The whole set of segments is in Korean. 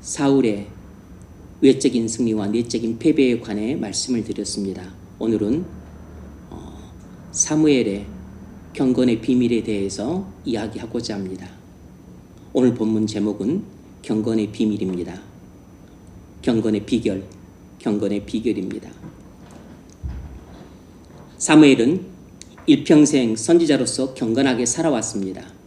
사울의 외적인 승리와 내적인 패배에 관해 말씀을 드렸습니다. 오늘은 사무엘의 경건의 비밀에 대해서 이야기하고자 합니다. 오늘 본문 제목은 경건의 비밀입니다. 경건의 비결, 경건의 비결입니다. 사무엘은 일평생 선지자로서 경건하게 살아왔습니다.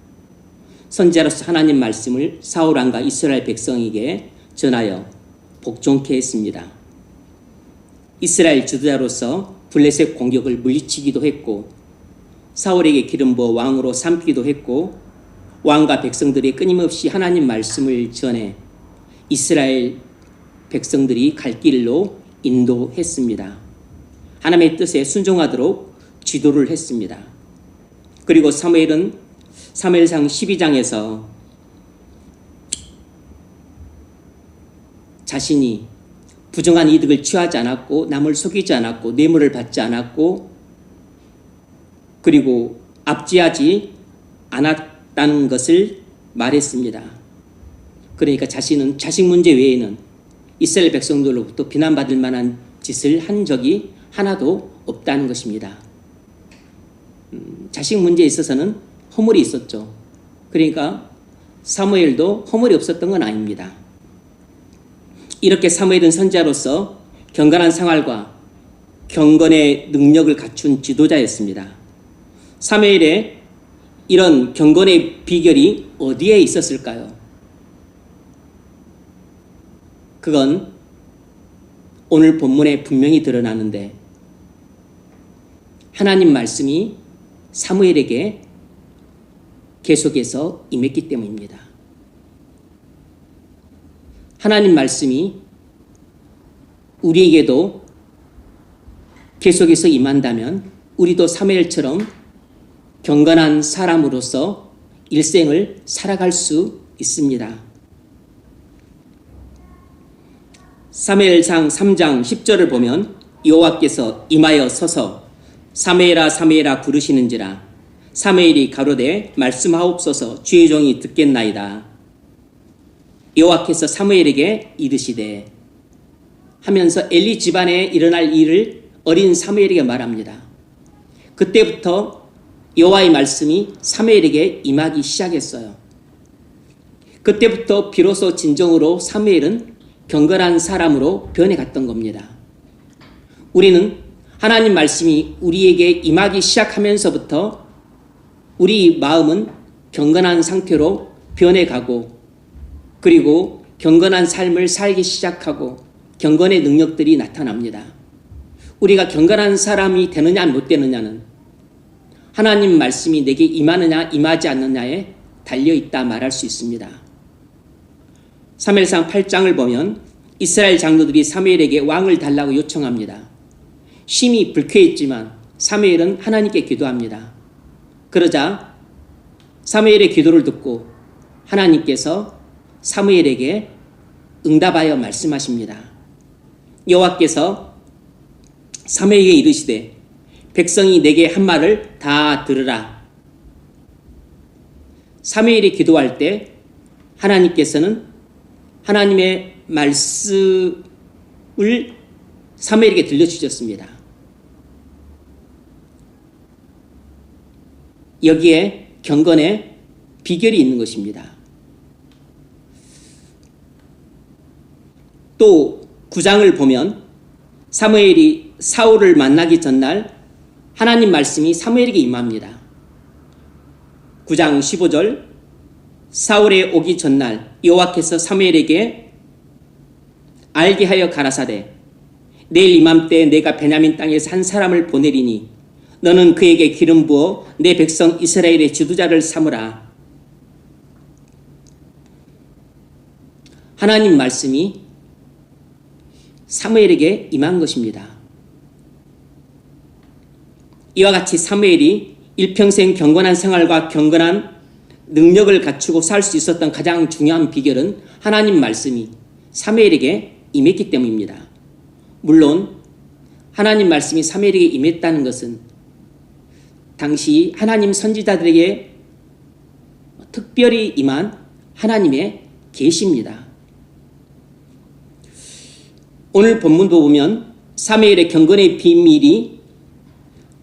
선지자로서 하나님 말씀을 사울 왕과 이스라엘 백성에게 전하여 복종케 했습니다. 이스라엘 지도자로서 블레셋 공격을 물리치기도 했고 사울에게 기름 부어 왕으로 삼기도 했고 왕과 백성들이 끊임없이 하나님 말씀을 전해 이스라엘 백성들이 갈 길로 인도했습니다. 하나님의 뜻에 순종하도록 지도를 했습니다. 그리고 사무엘은 사무엘상 12장에서 자신이 부정한 이득을 취하지 않았고 남을 속이지 않았고 뇌물을 받지 않았고 그리고 압제하지 않았다는 것을 말했습니다. 그러니까 자신은 자식 문제 외에는 이스라엘 백성들로부터 비난받을 만한 짓을 한 적이 하나도 없다는 것입니다. 자식 문제에 있어서는 허물이 있었죠. 그러니까 사무엘도 허물이 없었던 건 아닙니다. 이렇게 사무엘은 선지자로서 경건한 생활과 경건의 능력을 갖춘 지도자였습니다. 사무엘의 이런 경건의 비결이 어디에 있었을까요? 그건 오늘 본문에 분명히 드러나는데 하나님 말씀이 사무엘에게 계속해서 임했기 때문입니다. 하나님 말씀이 우리에게도 계속해서 임한다면 우리도 사무엘처럼 경건한 사람으로서 일생을 살아갈 수 있습니다. 사무엘상 3장 10절을 보면 여호와께서 임하여 서서 사무엘아 사무엘아 부르시는지라 사무엘이 가로되 말씀하옵소서 주의 종이 듣겠나이다. 여호와께서 사무엘에게 이르시되 하면서 엘리 집안에 일어날 일을 어린 사무엘에게 말합니다. 그때부터 여호와의 말씀이 사무엘에게 임하기 시작했어요. 그때부터 비로소 진정으로 사무엘은 경건한 사람으로 변해갔던 겁니다. 우리는 하나님 말씀이 우리에게 임하기 시작하면서부터 우리 마음은 경건한 상태로 변해가고 그리고 경건한 삶을 살기 시작하고 경건의 능력들이 나타납니다. 우리가 경건한 사람이 되느냐 못 되느냐는 하나님 말씀이 내게 임하느냐 임하지 않느냐에 달려있다 말할 수 있습니다. 사무엘상 8장을 보면 이스라엘 장로들이 사무엘에게 왕을 달라고 요청합니다. 심히 불쾌했지만 사무엘은 하나님께 기도합니다. 그러자 사무엘의 기도를 듣고 하나님께서 사무엘에게 응답하여 말씀하십니다. 여호와께서 사무엘에게 이르시되 백성이 내게 한 말을 다 들으라. 사무엘이 기도할 때 하나님께서는 하나님의 말씀을 사무엘에게 들려주셨습니다. 여기에 경건의 비결이 있는 것입니다. 또 9장을 보면 사무엘이 사울을 만나기 전날 하나님 말씀이 사무엘에게 임합니다. 9장 15절 사울에 오기 전날 여호와께서 사무엘에게 알게 하여 가라사대 내일 이맘때 내가 베냐민 땅에서 한 사람을 보내리니 너는 그에게 기름 부어 내 백성 이스라엘의 지도자를 삼으라. 하나님 말씀이 사무엘에게 임한 것입니다. 이와 같이 사무엘이 일평생 경건한 생활과 경건한 능력을 갖추고 살 수 있었던 가장 중요한 비결은 하나님 말씀이 사무엘에게 임했기 때문입니다. 물론 하나님 말씀이 사무엘에게 임했다는 것은 당시 하나님 선지자들에게 특별히 임한 하나님의 계시입니다. 오늘 본문도 보면 사무엘의 경건의 비밀이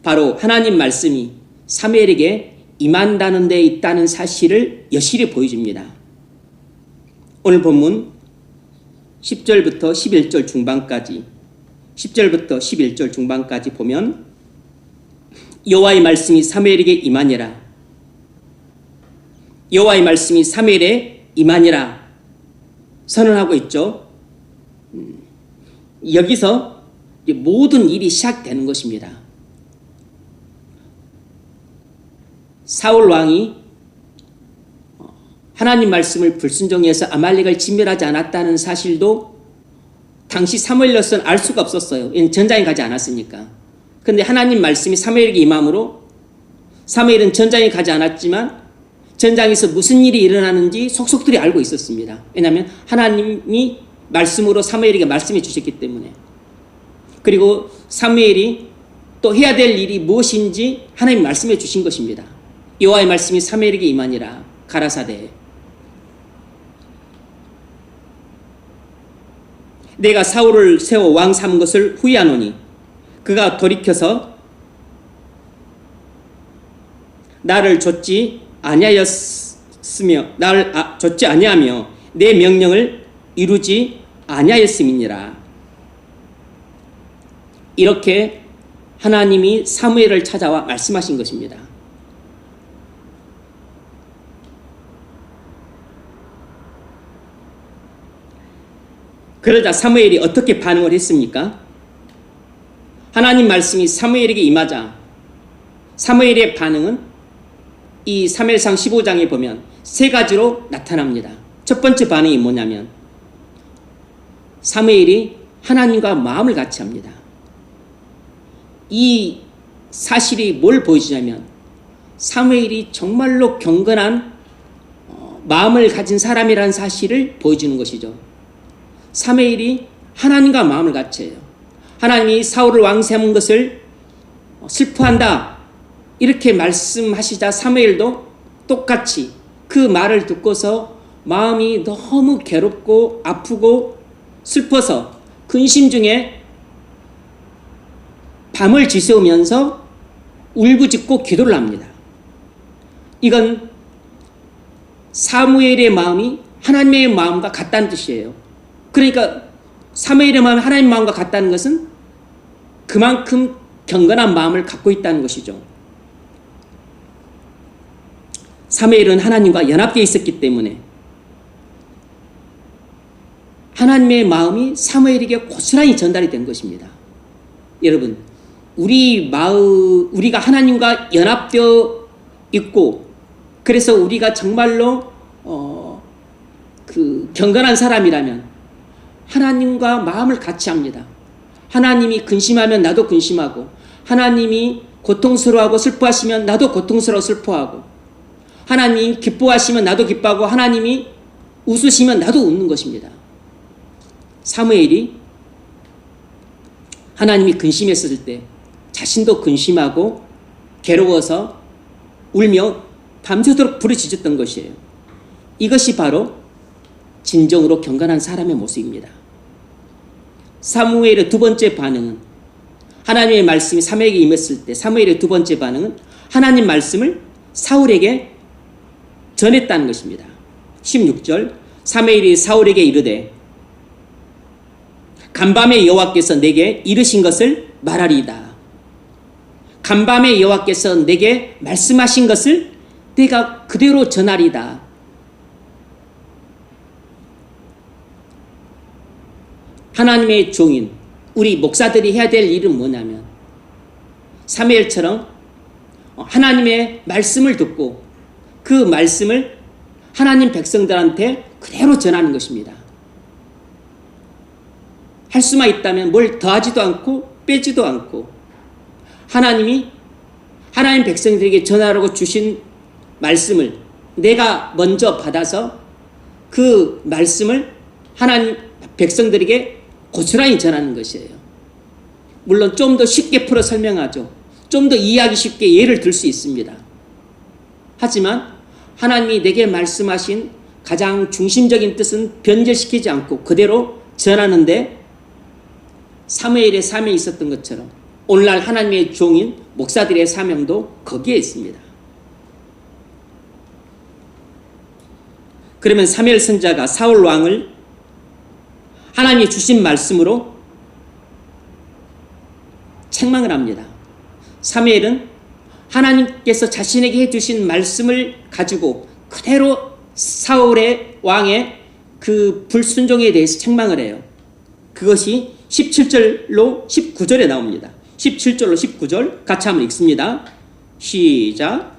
바로 하나님 말씀이 사무엘에게 임한다는 데 있다는 사실을 여실히 보여줍니다. 오늘 본문 10절부터 11절 중반까지 10절부터 11절 중반까지 보면 여호와의 말씀이 사무엘에게 임하니라. 여호와의 말씀이 사무엘에 임하니라 선언하고 있죠. 여기서 모든 일이 시작되는 것입니다. 사울 왕이 하나님 말씀을 불순종해서 아말렉을 진멸하지 않았다는 사실도 당시 사무엘로서는 알 수가 없었어요. 전장에 가지 않았으니까. 그런데 하나님 말씀이 사무엘에게 임함으로 사무엘은 전장에 가지 않았지만 전장에서 무슨 일이 일어나는지 속속들이 알고 있었습니다. 왜냐하면 하나님이 말씀으로 사무엘에게 말씀해 주셨기 때문에. 그리고 사무엘이 또 해야 될 일이 무엇인지 하나님이 말씀해 주신 것입니다. 여호와의 말씀이 사무엘에게 임하니라. 가라사대 내가 사울을 세워 왕 삼은 것을 후회하노니 그가 돌이켜서 나를 좇지 아니하며 내 명령을 이루지 아니하였음이니라. 이렇게 하나님이 사무엘을 찾아와 말씀하신 것입니다. 그러자 사무엘이 어떻게 반응을 했습니까? 하나님 말씀이 사무엘에게 임하자 사무엘의 반응은 이 사무엘상 15장에 보면 세 가지로 나타납니다. 첫 번째 반응이 뭐냐면 사무엘이 하나님과 마음을 같이 합니다. 이 사실이 뭘 보여주냐면 사무엘이 정말로 경건한 마음을 가진 사람이라는 사실을 보여주는 것이죠. 사무엘이 하나님과 마음을 같이 해요. 하나님이 사울을 왕 삼은 것을 슬퍼한다 이렇게 말씀하시자 사무엘도 똑같이 그 말을 듣고서 마음이 너무 괴롭고 아프고 슬퍼서 근심 중에 밤을 지새우면서 울부짖고 기도를 합니다. 이건 사무엘의 마음이 하나님의 마음과 같다는 뜻이에요. 그러니까 사무엘의 마음이 하나님의 마음과 같다는 것은 그만큼 경건한 마음을 갖고 있다는 것이죠. 사무엘은 하나님과 연합되어 있었기 때문에 하나님의 마음이 사무엘에게 고스란히 전달이 된 것입니다. 여러분, 우리가 하나님과 연합되어 있고 그래서 우리가 정말로 경건한 사람이라면 하나님과 마음을 같이 합니다. 하나님이 근심하면 나도 근심하고 하나님이 고통스러워하고 슬퍼하시면 나도 고통스러워 슬퍼하고 하나님이 기뻐하시면 나도 기뻐하고 하나님이 웃으시면 나도 웃는 것입니다. 사무엘이 하나님이 근심했을 때 자신도 근심하고 괴로워서 울며 밤새도록 부르짖었던 것이에요. 이것이 바로 진정으로 경건한 사람의 모습입니다. 사무엘의 두 번째 반응은 하나님의 말씀이 사무엘에게 임했을 때 사무엘의 두 번째 반응은 하나님 말씀을 사울에게 전했다는 것입니다. 16절 사무엘이 사울에게 이르되 간밤에 여호와께서 내게 이르신 것을 말하리이다. 간밤에 여호와께서 내게 말씀하신 것을 내가 그대로 전하리이다. 하나님의 종인 우리 목사들이 해야 될 일은 뭐냐면 사무엘처럼 하나님의 말씀을 듣고 그 말씀을 하나님 백성들한테 그대로 전하는 것입니다. 할 수만 있다면 뭘 더하지도 않고 빼지도 않고 하나님이 하나님 백성들에게 전하라고 주신 말씀을 내가 먼저 받아서 그 말씀을 하나님 백성들에게 고스란히 전하는 것이에요. 물론 좀 더 쉽게 풀어 설명하죠. 좀 더 이해하기 쉽게 예를 들 수 있습니다. 하지만 하나님이 내게 말씀하신 가장 중심적인 뜻은 변절시키지 않고 그대로 전하는데 사무엘의 사명이 있었던 것처럼 오늘날 하나님의 종인 목사들의 사명도 거기에 있습니다. 그러면 사무엘 선지자가 사울 왕을 하나님이 주신 말씀으로 책망을 합니다. 사무엘은 하나님께서 자신에게 해주신 말씀을 가지고 그대로 사울의 왕의 그 불순종에 대해서 책망을 해요. 그것이 17절로 19절에 나옵니다. 17절로 19절 같이 한번 읽습니다. 시작.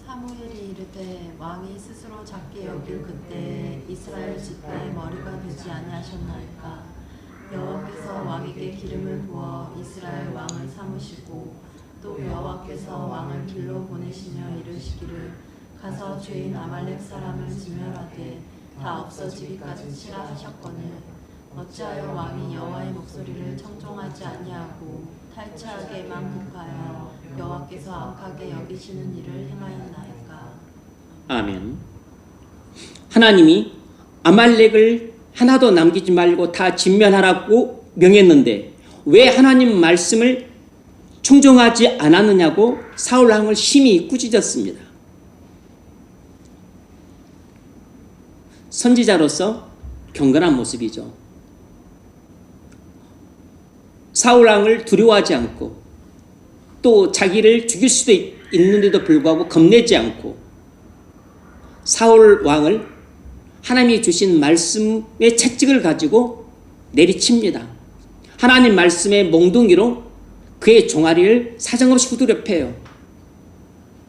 사무엘이 이르되 왕이 스스로 작게 여길 그때 이스라엘 지파의 머리가 되지 아니하셨나이까. 여호와께서 왕에게 기름을 부어 이스라엘 왕을 삼으시고 또 여호와께서 왕을 길로 보내시며 이르시기를 가서 죄인 아말렉 사람을 진멸하되 다 없어지기까지 치라 하셨거늘 어찌하여 왕이 여호와의 목소리를 청종하지 아니하고 탈취하게만 급하여 여호와께서 악하게 여기시는 일을 행하였나이까. 아멘. 하나님이 아말렉을 하나도 남기지 말고 다 진멸하라고 명했는데 왜 하나님 말씀을 청종하지 않았느냐고 사울 왕을 심히 꾸짖었습니다. 선지자로서 경건한 모습이죠. 사울 왕을 두려워하지 않고 또 자기를 죽일 수도 있는데도 불구하고 겁내지 않고 사울 왕을 하나님이 주신 말씀의 채찍을 가지고 내리칩니다. 하나님 말씀의 몽둥이로 그의 종아리를 사정없이 후두려 패요.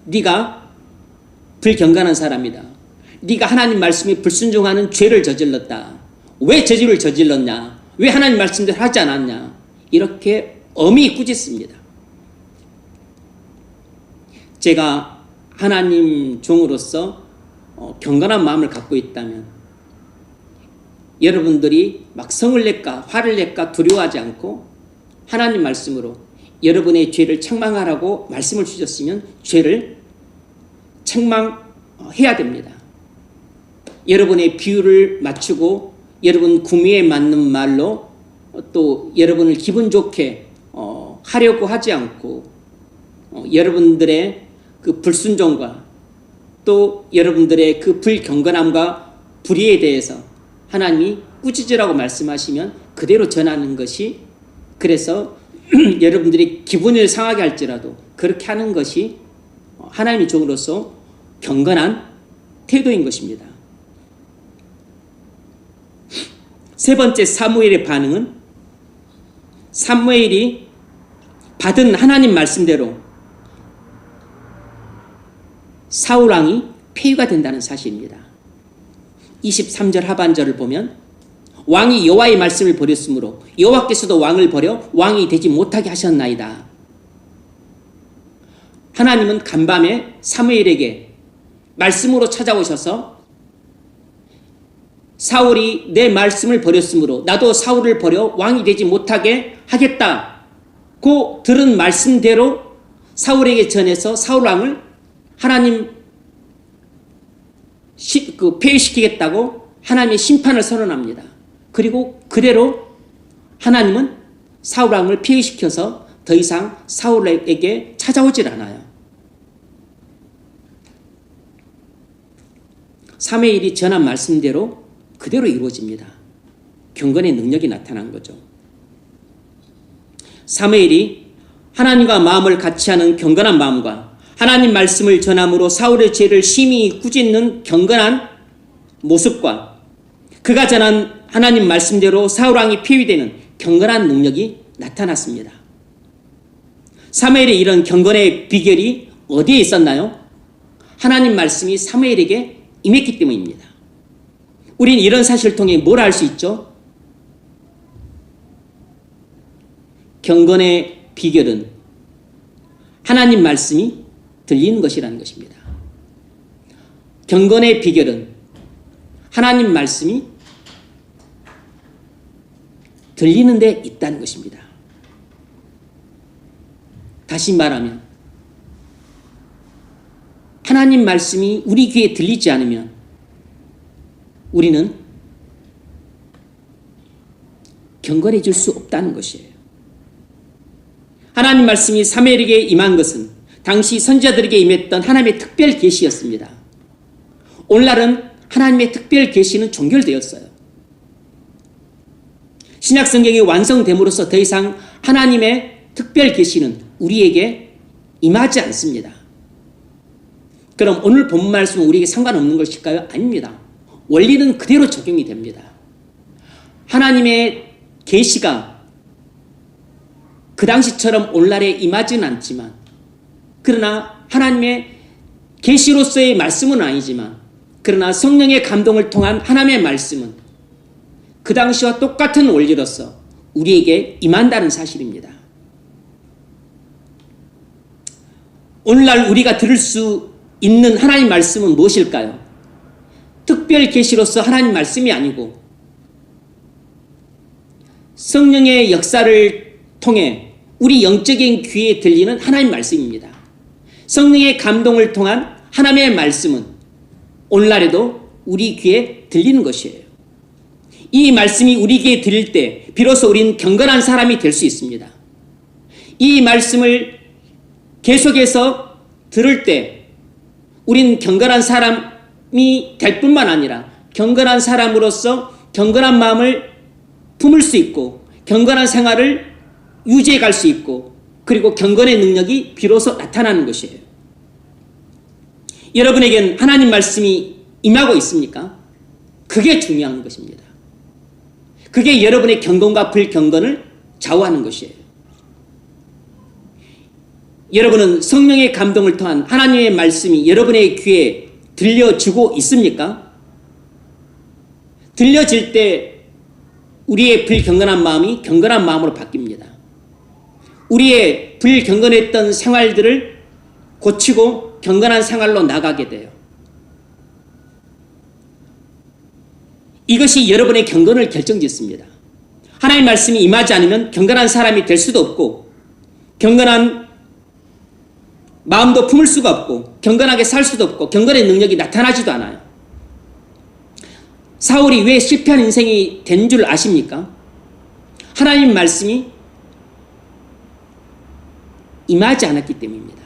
네가 불경건한 사람이다. 네가 하나님 말씀에 불순종하는 죄를 저질렀다. 왜 죄를 저질렀냐? 왜 하나님 말씀대로 하지 않았냐? 이렇게 엄히 꾸짖습니다. 제가 하나님 종으로서 경건한 마음을 갖고 있다면 여러분들이 막 성을 낼까 화를 낼까 두려워하지 않고 하나님 말씀으로 여러분의 죄를 책망하라고 말씀을 주셨으면 죄를 책망해야 됩니다. 여러분의 비유를 맞추고 여러분 구미에 맞는 말로 또 여러분을 기분 좋게 하려고 하지 않고 여러분들의 그 불순종과 또 여러분들의 그 불경건함과 불의에 대해서 하나님이 꾸짖으라고 말씀하시면 그대로 전하는 것이 그래서 여러분들이 기분을 상하게 할지라도 그렇게 하는 것이 하나님의 종으로서 경건한 태도인 것입니다. 세 번째 사무엘의 반응은 사무엘이 받은 하나님 말씀대로 사울 왕이 폐위가 된다는 사실입니다. 23절 하반절을 보면 왕이 여호와의 말씀을 버렸으므로 여호와께서도 왕을 버려 왕이 되지 못하게 하셨나이다. 하나님은 간밤에 사무엘에게 말씀으로 찾아오셔서 사울이 내 말씀을 버렸으므로 나도 사울을 버려 왕이 되지 못하게 하겠다고 들은 말씀대로 사울에게 전해서 사울 왕을 하나님 폐위시키겠다고 하나님의 심판을 선언합니다. 그리고 그대로 하나님은 사울 왕을 폐위시켜서 더 이상 사울에게 찾아오질 않아요. 사무엘이 전한 말씀대로 그대로 이루어집니다. 경건의 능력이 나타난 거죠. 사무엘이 하나님과 마음을 같이 하는 경건한 마음과 하나님 말씀을 전함으로 사울의 죄를 심히 꾸짖는 경건한 모습과 그가 전한 하나님 말씀대로 사울 왕이 폐위되는 경건한 능력이 나타났습니다. 사무엘의 이런 경건의 비결이 어디에 있었나요? 하나님 말씀이 사무엘에게 임했기 때문입니다. 우린 이런 사실을 통해 뭘 알 수 있죠? 경건의 비결은 하나님 말씀이 들리는 것이라는 것입니다. 경건의 비결은 하나님 말씀이 들리는 데 있다는 것입니다. 다시 말하면 하나님 말씀이 우리 귀에 들리지 않으면 우리는 경건해질 수 없다는 것이에요. 하나님 말씀이 사무엘에게 임한 것은 당시 선지자들에게 임했던 하나님의 특별 계시였습니다. 오늘날은 하나님의 특별 계시는 종결되었어요. 신약 성경이 완성됨으로써 더 이상 하나님의 특별 계시는 우리에게 임하지 않습니다. 그럼 오늘 본 말씀은 우리에게 상관없는 것일까요? 아닙니다. 원리는 그대로 적용이 됩니다. 하나님의 계시가 그 당시처럼 오늘날에 임하지는 않지만, 그러나 하나님의 계시로서의 말씀은 아니지만, 그러나 성령의 감동을 통한 하나님의 말씀은 그 당시와 똑같은 원리로서 우리에게 임한다는 사실입니다. 오늘날 우리가 들을 수 있는 하나님 말씀은 무엇일까요? 특별 계시로서 하나님 말씀이 아니고 성령의 역사를 통해 우리 영적인 귀에 들리는 하나님 말씀입니다. 성령의 감동을 통한 하나님의 말씀은 오늘날에도 우리 귀에 들리는 것이에요. 이 말씀이 우리 귀에 들릴 때 비로소 우리는 경건한 사람이 될 수 있습니다. 이 말씀을 계속해서 들을 때 우리는 경건한 사람이 될 뿐만 아니라 경건한 사람으로서 경건한 마음을 품을 수 있고 경건한 생활을 유지해 갈 수 있고, 그리고 경건의 능력이 비로소 나타나는 것이에요. 여러분에겐 하나님 말씀이 임하고 있습니까? 그게 중요한 것입니다. 그게 여러분의 경건과 불경건을 좌우하는 것이에요. 여러분은 성령의 감동을 통한 하나님의 말씀이 여러분의 귀에 들려주고 있습니까? 들려질 때 우리의 불경건한 마음이 경건한 마음으로 바뀝니다. 우리의 불경건했던 생활들을 고치고 경건한 생활로 나가게 돼요. 이것이 여러분의 경건을 결정짓습니다. 하나님의 말씀이 임하지 않으면 경건한 사람이 될 수도 없고 경건한 마음도 품을 수가 없고 경건하게 살 수도 없고 경건의 능력이 나타나지도 않아요. 사울이 왜 실패한 인생이 된 줄 아십니까? 하나님 말씀이 임하지 않았기 때문입니다.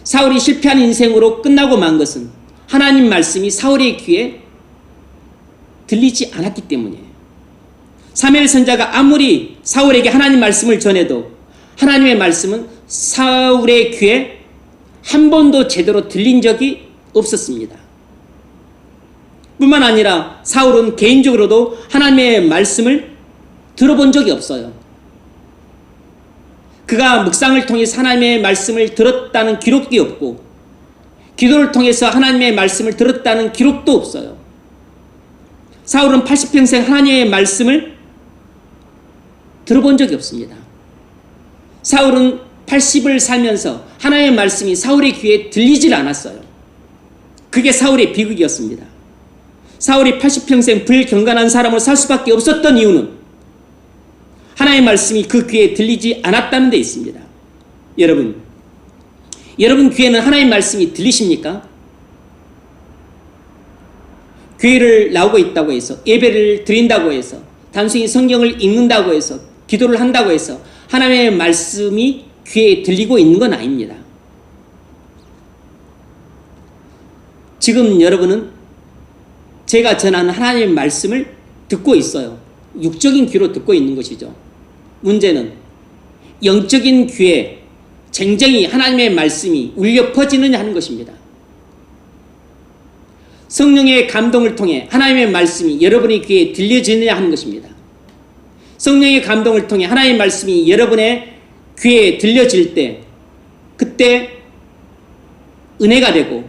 사울이 실패한 인생으로 끝나고 만 것은 하나님 말씀이 사울의 귀에 들리지 않았기 때문이에요. 사무엘 선지자가 아무리 사울에게 하나님 말씀을 전해도 하나님의 말씀은 사울의 귀에 한 번도 제대로 들린 적이 없었습니다. 뿐만 아니라 사울은 개인적으로도 하나님의 말씀을 들어본 적이 없어요. 그가 묵상을 통해서 하나님의 말씀을 들었다는 기록이 없고 기도를 통해서 하나님의 말씀을 들었다는 기록도 없어요. 사울은 80평생 하나님의 말씀을 들어본 적이 없습니다. 사울은 80을 살면서 하나님의 말씀이 사울의 귀에 들리질 않았어요. 그게 사울의 비극이었습니다. 사울이 80평생 불경건한 사람으로 살 수밖에 없었던 이유는 하나님의 말씀이 그 귀에 들리지 않았다는 데 있습니다. 여러분 귀에는 하나님의 말씀이 들리십니까? 교회를 나오고 있다고 해서, 예배를 드린다고 해서, 단순히 성경을 읽는다고 해서, 기도를 한다고 해서 하나님의 말씀이 귀에 들리고 있는 건 아닙니다. 지금 여러분은 제가 전하는 하나님의 말씀을 듣고 있어요. 육적인 귀로 듣고 있는 것이죠. 문제는 영적인 귀에 쟁쟁이 하나님의 말씀이 울려 퍼지느냐 하는 것입니다. 성령의 감동을 통해 하나님의 말씀이 여러분의 귀에 들려지느냐 하는 것입니다. 성령의 감동을 통해 하나님의 말씀이 여러분의 귀에 들려질 때 그때 은혜가 되고,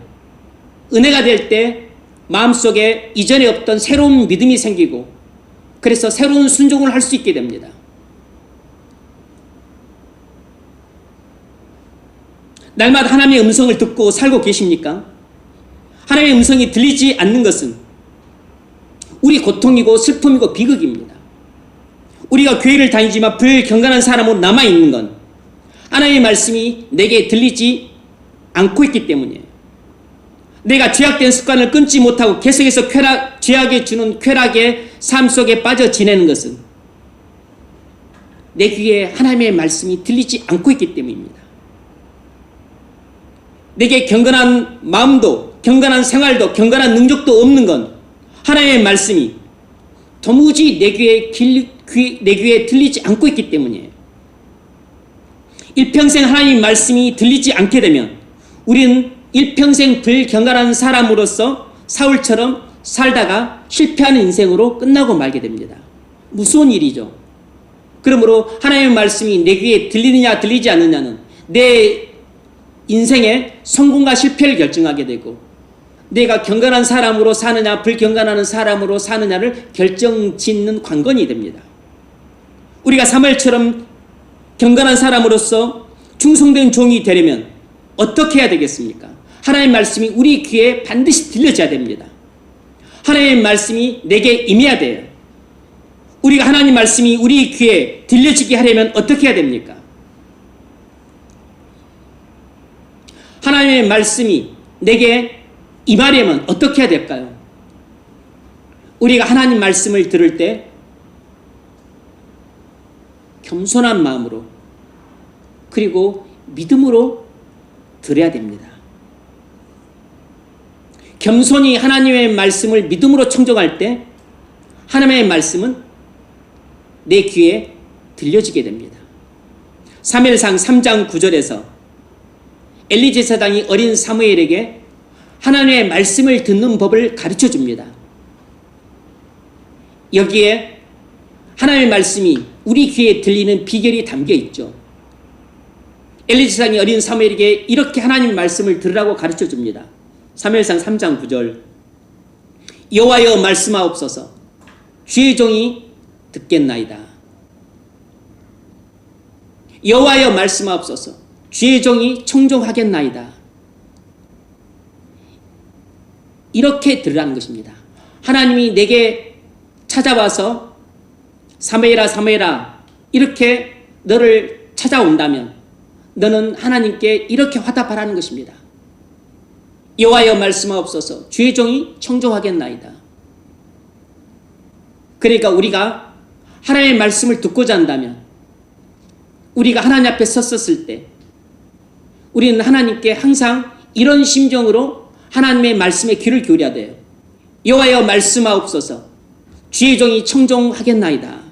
은혜가 될 때 마음속에 이전에 없던 새로운 믿음이 생기고, 그래서 새로운 순종을 할 수 있게 됩니다. 날마다 하나님의 음성을 듣고 살고 계십니까? 하나님의 음성이 들리지 않는 것은 우리 고통이고 슬픔이고 비극입니다. 우리가 교회를 다니지만 불경건한 사람으로 남아있는 건 하나님의 말씀이 내게 들리지 않고 있기 때문이에요. 내가 죄악된 습관을 끊지 못하고 계속해서 죄악에 주는 쾌락의 삶 속에 빠져 지내는 것은 내 귀에 하나님의 말씀이 들리지 않고 있기 때문입니다. 내게 경건한 마음도, 경건한 생활도, 경건한 능력도 없는 건 하나님의 말씀이 도무지 내 귀에 들리지 않고 있기 때문이에요. 일평생 하나님의 말씀이 들리지 않게 되면 우리는 일평생 불경건한 사람으로서 사울처럼 살다가 실패하는 인생으로 끝나고 말게 됩니다. 무서운 일이죠. 그러므로 하나님의 말씀이 내 귀에 들리느냐 들리지 않느냐는 내 인생의 성공과 실패를 결정하게 되고, 내가 경건한 사람으로 사느냐 불경건한 사람으로 사느냐를 결정짓는 관건이 됩니다. 우리가 사무엘처럼 경건한 사람으로서 충성된 종이 되려면 어떻게 해야 되겠습니까? 하나님의 말씀이 우리 귀에 반드시 들려져야 됩니다. 하나님의 말씀이 내게 임해야 돼요. 우리가 하나님 말씀이 우리 귀에 들려지게 하려면 어떻게 해야 됩니까? 하나님의 말씀이 내게 임하려면 어떻게 해야 될까요? 우리가 하나님 말씀을 들을 때 겸손한 마음으로 그리고 믿음으로 들어야 됩니다. 겸손히 하나님의 말씀을 믿음으로 청정할 때 하나님의 말씀은 내 귀에 들려지게 됩니다. 사무엘상 3장 9절에서 엘리 제사장이 어린 사무엘에게 하나님의 말씀을 듣는 법을 가르쳐 줍니다. 여기에 하나님의 말씀이 우리 귀에 들리는 비결이 담겨 있죠. 엘리 제사장이 어린 사무엘에게 이렇게 하나님의 말씀을 들으라고 가르쳐 줍니다. 사무엘상 3장 9절, 여호와여 말씀하옵소서, 주의 종이 듣겠나이다. 여호와여 말씀하옵소서, 주의 종이 청종하겠나이다. 이렇게 들으라는 것입니다. 하나님이 내게 찾아와서 사무엘아 사무엘아 이렇게 너를 찾아온다면 너는 하나님께 이렇게 화답하라는 것입니다. 여호와여 말씀하옵소서, 주의 종이 청종하겠나이다. 그러니까 우리가 하나님의 말씀을 듣고자 한다면, 우리가 하나님 앞에 섰었을 때 우리는 하나님께 항상 이런 심정으로 하나님의 말씀에 귀를 기울여야 돼요. 여호와여 말씀하옵소서, 주의 종이 청종하겠나이다.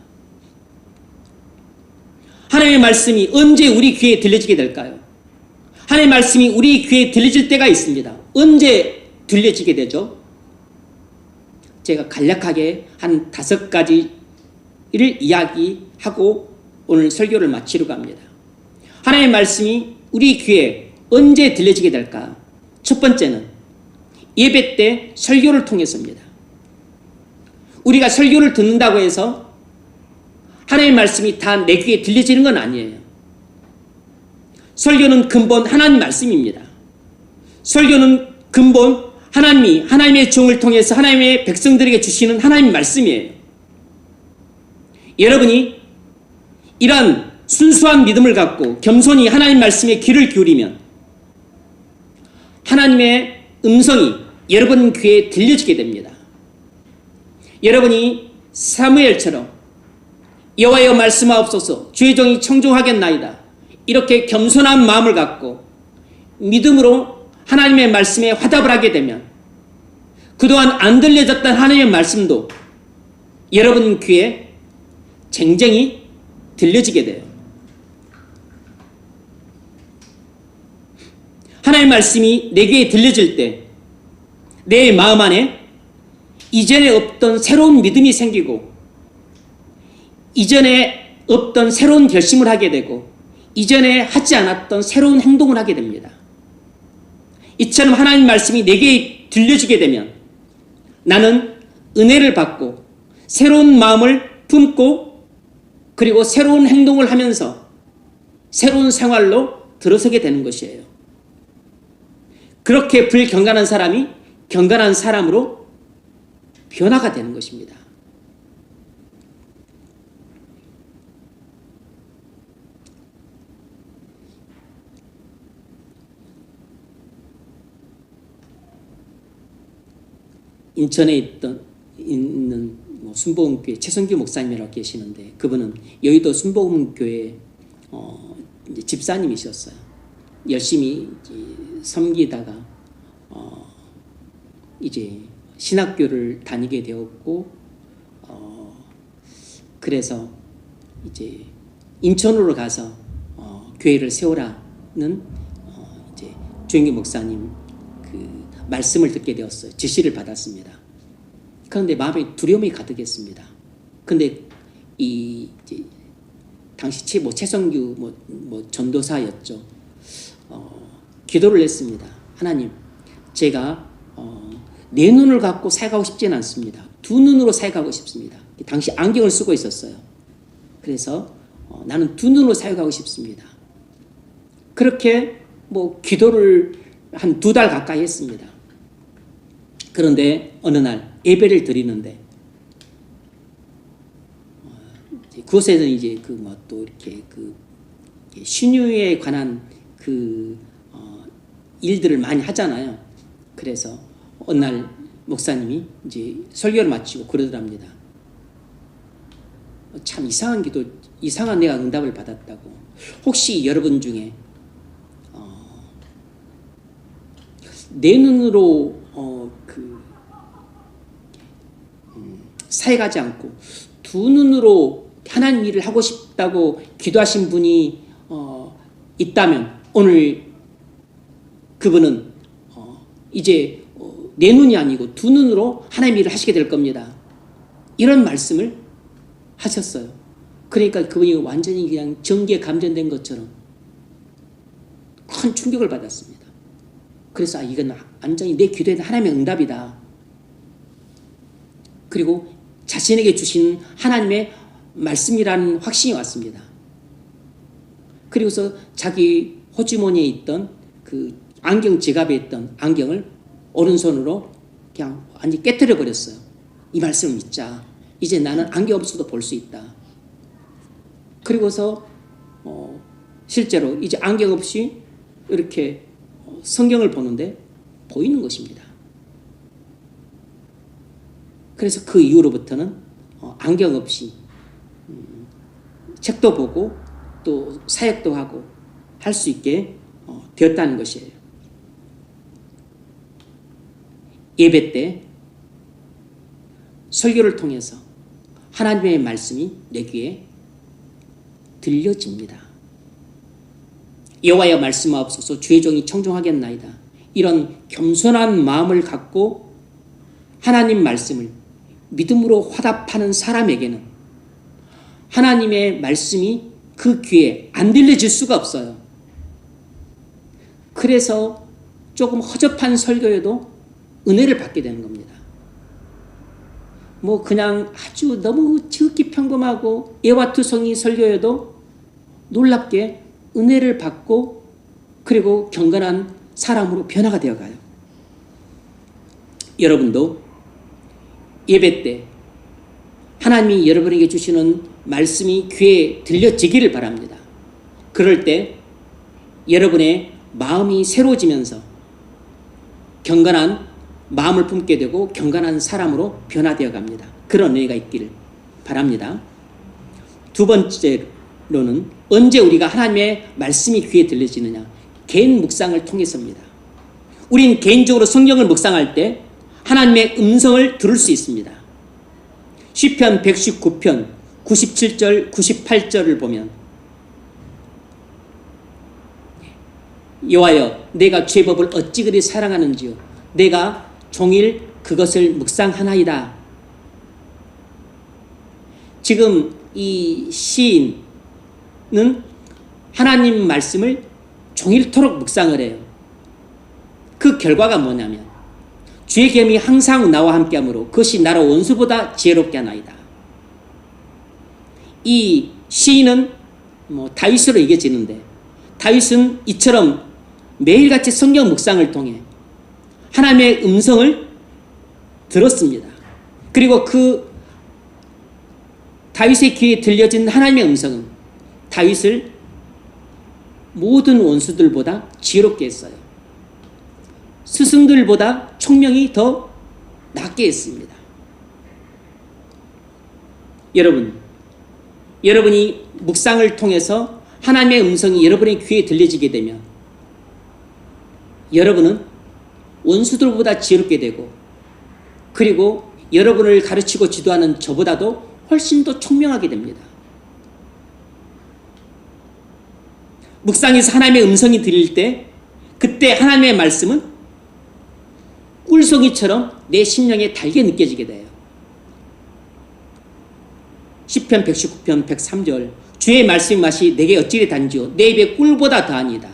하나님의 말씀이 언제 우리 귀에 들려지게 될까요? 하나님의 말씀이 우리 귀에 들려질 때가 있습니다. 언제 들려지게 되죠? 제가 간략하게 한 5가지를 이야기하고 오늘 설교를 마치려고 합니다. 하나님의 말씀이 우리 귀에 언제 들려지게 될까? 첫 번째는 예배 때 설교를 통해서입니다. 우리가 설교를 듣는다고 해서 하나님의 말씀이 다 내 귀에 들려지는 건 아니에요. 설교는 근본 하나님 말씀입니다. 설교는 근본 하나님이 하나님의 종을 통해서 하나님의 백성들에게 주시는 하나님 말씀이에요. 여러분이 이런 순수한 믿음을 갖고 겸손히 하나님 말씀에 귀를 기울이면 하나님의 음성이 여러분 귀에 들려지게 됩니다. 여러분이 사무엘처럼 여호와여 말씀하옵소서, 주의 종이 청종하겠나이다, 이렇게 겸손한 마음을 갖고 믿음으로 하나님의 말씀에 화답을 하게 되면 그동안 안 들려졌던 하나님의 말씀도 여러분 귀에 쟁쟁이 들려지게 돼요. 하나님의 말씀이 내 귀에 들려질 때 내 마음 안에 이전에 없던 새로운 믿음이 생기고, 이전에 없던 새로운 결심을 하게 되고, 이전에 하지 않았던 새로운 행동을 하게 됩니다. 이처럼 하나님 말씀이 내게 들려지게 되면 나는 은혜를 받고 새로운 마음을 품고 그리고 새로운 행동을 하면서 새로운 생활로 들어서게 되는 것이에요. 그렇게 불경건한 사람이 경건한 사람으로 변화가 되는 것입니다. 인천에 있는 뭐 순복음교회 최성규 목사님이라고 계시는데 그분은 여의도 순복음교회 이제 집사님이셨어요. 열심히 이제 섬기다가 이제 신학교를 다니게 되었고 그래서 이제 인천으로 가서 교회를 세우라는 이제 조영기 목사님 그 말씀을 듣게 되었어요. 지시를 받았습니다. 그런데 마음에 두려움이 가득했습니다. 근데 이 이제 당시 최성규 뭐 전도사였죠. 기도를 했습니다. 하나님, 제가 내 눈을 갖고 사역하고 싶지는 않습니다. 두 눈으로 사역하고 싶습니다. 당시 안경을 쓰고 있었어요. 그래서 나는 두 눈으로 사역하고 싶습니다. 그렇게 뭐 기도를 한 2달 가까이 했습니다. 그런데 어느 날 예배를 드리는데 그곳에는 이제 그 뭐 또 이렇게 그 신유에 관한 그 일들을 많이 하잖아요. 그래서 어느 날 목사님이 이제 설교를 마치고 그러더랍니다. 참 이상한 내가 응답을 받았다고. 혹시 여러분 중에 내 눈으로 사역하지 않고 두 눈으로 하나님 일을 하고 싶다고 기도하신 분이 있다면 오늘 그분은 이제 내 눈이 아니고 두 눈으로 하나님 일을 하시게 될 겁니다. 이런 말씀을 하셨어요. 그러니까 그분이 완전히 그냥 전기에 감전된 것처럼 큰 충격을 받았습니다. 그래서 이건 완전히 내 기도에 하나님의 응답이다. 그리고 자신에게 주신 하나님의 말씀이라는 확신이 왔습니다. 그리고서 자기 호주머니에 있던 그 안경 지갑에 있던 안경을 오른손으로 그냥 완전히 깨뜨려 버렸어요. 이 말씀을 믿자. 이제 나는 안경 없어도 볼 수 있다. 그리고서 실제로 이제 안경 없이 이렇게 성경을 보는데 보이는 것입니다. 그래서 그 이후로부터는 안경 없이 책도 보고 또 사역도 하고 할 수 있게 되었다는 것이에요. 예배 때 설교를 통해서 하나님의 말씀이 내 귀에 들려집니다. 여호와여 말씀하옵소서 주의 종이 청종하겠나이다. 이런 겸손한 마음을 갖고 하나님 말씀을 믿음으로 화답하는 사람에게는 하나님의 말씀이 그 귀에 안 들려질 수가 없어요. 그래서 조금 허접한 설교에도 은혜를 받게 되는 겁니다. 뭐 그냥 아주 너무 지극히 평범하고 예와투성이 설교에도 놀랍게 은혜를 받고 그리고 경건한 사람으로 변화가 되어가요. 여러분도 예배 때 하나님이 여러분에게 주시는 말씀이 귀에 들려지기를 바랍니다. 그럴 때 여러분의 마음이 새로워지면서 경건한 마음을 품게 되고 경건한 사람으로 변화되어 갑니다. 그런 은혜가 있기를 바랍니다. 두 번째로는 언제 우리가 하나님의 말씀이 귀에 들려지느냐? 개인 묵상을 통해서입니다. 우린 개인적으로 성경을 묵상할 때 하나님의 음성을 들을 수 있습니다. 시편 119편 97절 98절을 보면 여호와여 내가 주의 법을 어찌 그리 사랑하는지요 내가 종일 그것을 묵상하나이다. 지금 이 시인은 하나님 말씀을 종일토록 묵상을 해요. 그 결과가 뭐냐면 주의 계명이 항상 나와 함께하므로 그것이 나로 원수보다 지혜롭게 하나이다. 이 시인은 다윗으로 이겨지는데 다윗은 이처럼 매일같이 성경 묵상을 통해 하나님의 음성을 들었습니다. 그리고 그 다윗의 귀에 들려진 하나님의 음성은 다윗을 모든 원수들보다 지혜롭게 했어요. 스승들보다 총명이 더 낫게 했습니다. 여러분이 묵상을 통해서 하나님의 음성이 여러분의 귀에 들려지게 되면 여러분은 원수들보다 지혜롭게 되고, 그리고 여러분을 가르치고 지도하는 저보다도 훨씬 더 총명하게 됩니다. 묵상에서 하나님의 음성이 들릴 때, 그때 하나님의 말씀은 꿀송이처럼 내 심령에 달게 느껴지게 돼요. 시편 119편 103절, 주의 말씀의 맛이 내게 어찌리 단지요 내 입에 꿀보다 더하니이다.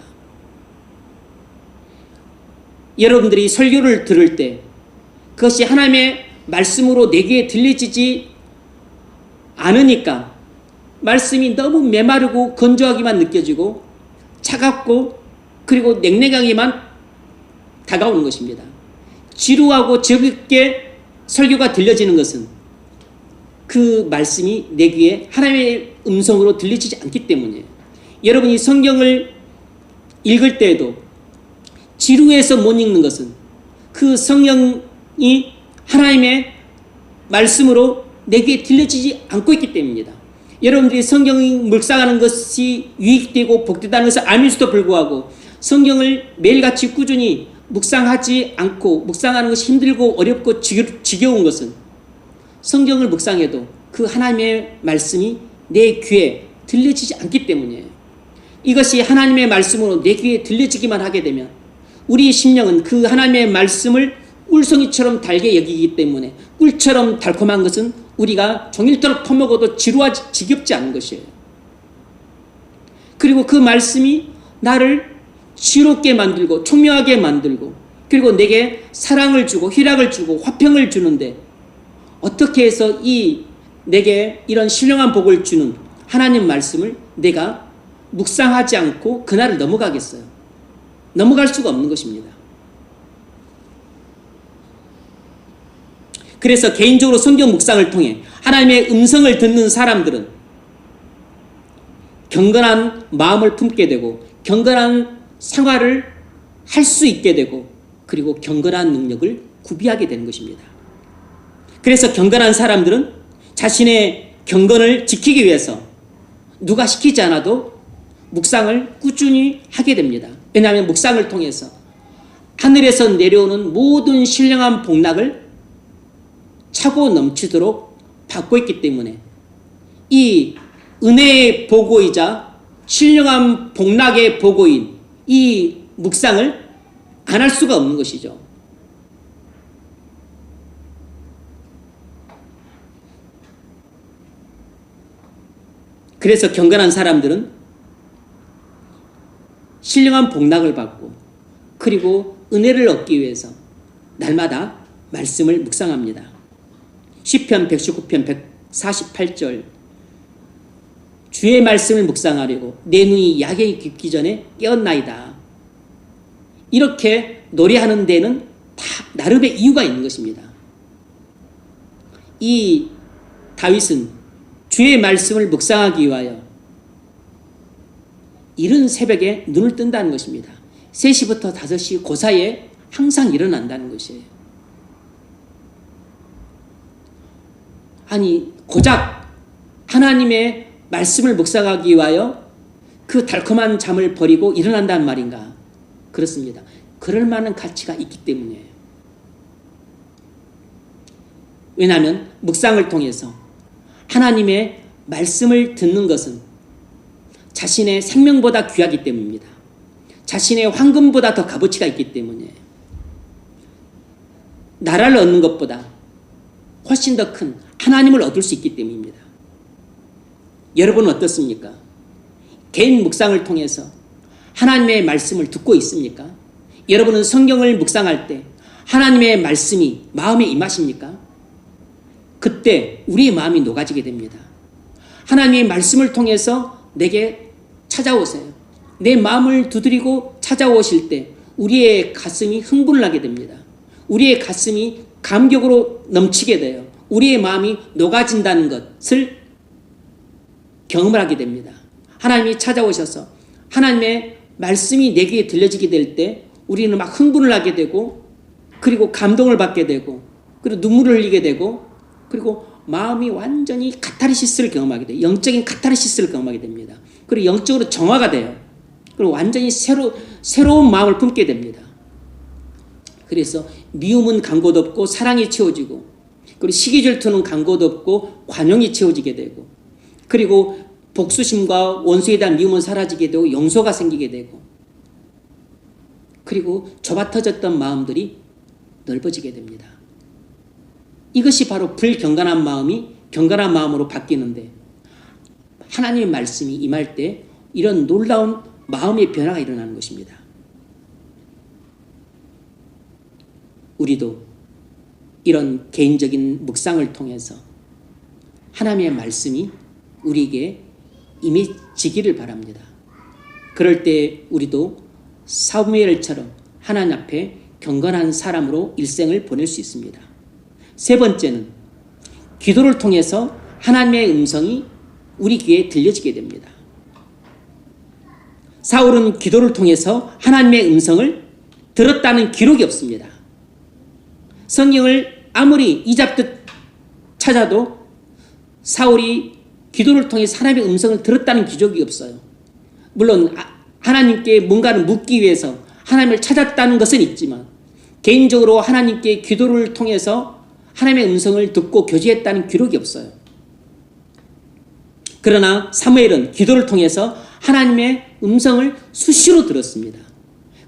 여러분들이 설교를 들을 때 그것이 하나님의 말씀으로 내게 들려지지 않으니까 말씀이 너무 메마르고 건조하기만 느껴지고 차갑고 그리고 냉랭하게만 다가오는 것입니다. 지루하고 적게 설교가 들려지는 것은 그 말씀이 내 귀에 하나님의 음성으로 들려지지 않기 때문이에요. 여러분이 성경을 읽을 때에도 지루해서 못 읽는 것은 그 성령이 하나님의 말씀으로 내게 들려지지 않고 있기 때문입니다. 여러분들이 성경을 묵상하는 것이 유익되고 복되다는 것을 알면서도 불구하고 성경을 매일같이 꾸준히 묵상하지 않고 묵상하는 것이 힘들고 어렵고 지겨운 것은 성경을 묵상해도 그 하나님의 말씀이 내 귀에 들려지지 않기 때문이에요. 이것이 하나님의 말씀으로 내 귀에 들려지기만 하게 되면 우리 심령은 그 하나님의 말씀을 꿀송이처럼 달게 여기기 때문에 꿀처럼 달콤한 것은 우리가 종일토록 퍼먹어도 지루하지 지겹지 않은 것이에요. 그리고 그 말씀이 나를 지롭게 만들고 총명하게 만들고 그리고 내게 사랑을 주고 희락을 주고 화평을 주는데 어떻게 해서 내게 이런 신령한 복을 주는 하나님 말씀을 내가 묵상하지 않고 그날을 넘어가겠어요? 넘어갈 수가 없는 것입니다. 그래서 개인적으로 성경 묵상을 통해 하나님의 음성을 듣는 사람들은 경건한 마음을 품게 되고 경건한 생활을 할 수 있게 되고 그리고 경건한 능력을 구비하게 되는 것입니다. 그래서 경건한 사람들은 자신의 경건을 지키기 위해서 누가 시키지 않아도 묵상을 꾸준히 하게 됩니다. 왜냐하면 묵상을 통해서 하늘에서 내려오는 모든 신령한 복락을 차고 넘치도록 받고 있기 때문에 이 은혜의 보고이자 신령한 복락의 보고인 이 묵상을 안 할 수가 없는 것이죠. 그래서 경건한 사람들은 신령한 복락을 받고 그리고 은혜를 얻기 위해서 날마다 말씀을 묵상합니다. 시편 119편 148절, 주의 말씀을 묵상하려고 내 눈이 야경이 깊기 전에 깨었나이다. 이렇게 노래하는 데는 다 나름의 이유가 있는 것입니다. 이 다윗은 주의 말씀을 묵상하기 위하여 이른 새벽에 눈을 뜬다는 것입니다. 3시부터 5시 그 사이에 항상 일어난다는 것이에요. 아니 고작 하나님의 말씀을 묵상하기 위하여 그 달콤한 잠을 버리고 일어난다는 말인가? 그렇습니다. 그럴 만한 가치가 있기 때문이에요. 왜냐하면 묵상을 통해서 하나님의 말씀을 듣는 것은 자신의 생명보다 귀하기 때문입니다. 자신의 황금보다 더 값어치가 있기 때문이에요. 나라를 얻는 것보다 훨씬 더 큰 하나님을 얻을 수 있기 때문입니다. 여러분은 어떻습니까? 개인 묵상을 통해서 하나님의 말씀을 듣고 있습니까? 여러분은 성경을 묵상할 때 하나님의 말씀이 마음에 임하십니까? 그때 우리의 마음이 녹아지게 됩니다. 하나님의 말씀을 통해서 내게 찾아오세요. 내 마음을 두드리고 찾아오실 때 우리의 가슴이 흥분을 하게 됩니다. 우리의 가슴이 감격으로 넘치게 돼요. 우리의 마음이 녹아진다는 것을 경험을 하게 됩니다. 하나님이 찾아오셔서 하나님의 말씀이 내 귀에 들려지게 될 때 우리는 막 흥분을 하게 되고 그리고 감동을 받게 되고 그리고 눈물을 흘리게 되고 그리고 마음이 완전히 카타르시스를 경험하게 돼요. 영적인 카타르시스를 경험하게 됩니다. 그리고 영적으로 정화가 돼요. 그리고 완전히 새로운 마음을 품게 됩니다. 그래서 미움은 간곳 없고 사랑이 채워지고, 그리고 시기 질투는 간곳 없고 관용이 채워지게 되고, 그리고 복수심과 원수에 대한 미움은 사라지게 되고 용서가 생기게 되고, 그리고 좁아 터졌던 마음들이 넓어지게 됩니다. 이것이 바로 불경건한 마음이 경건한 마음으로 바뀌는데, 하나님의 말씀이 임할 때 이런 놀라운 마음의 변화가 일어나는 것입니다. 우리도 이런 개인적인 묵상을 통해서 하나님의 말씀이 우리에게 임해지기를 바랍니다. 그럴 때 우리도 사무엘처럼 하나님 앞에 경건한 사람으로 일생을 보낼 수 있습니다. 세 번째는 기도를 통해서 하나님의 음성이 우리 귀에 들려지게 됩니다. 사울은 기도를 통해서 하나님의 음성을 들었다는 기록이 없습니다. 성경을 아무리 이잡듯 찾아도 사울이 기도를 통해서 하나님의 음성을 들었다는 기록이 없어요. 물론 하나님께 뭔가를 묻기 위해서 하나님을 찾았다는 것은 있지만, 개인적으로 하나님께 기도를 통해서 하나님의 음성을 듣고 교제했다는 기록이 없어요. 그러나 사무엘은 기도를 통해서 하나님의 음성을 수시로 들었습니다.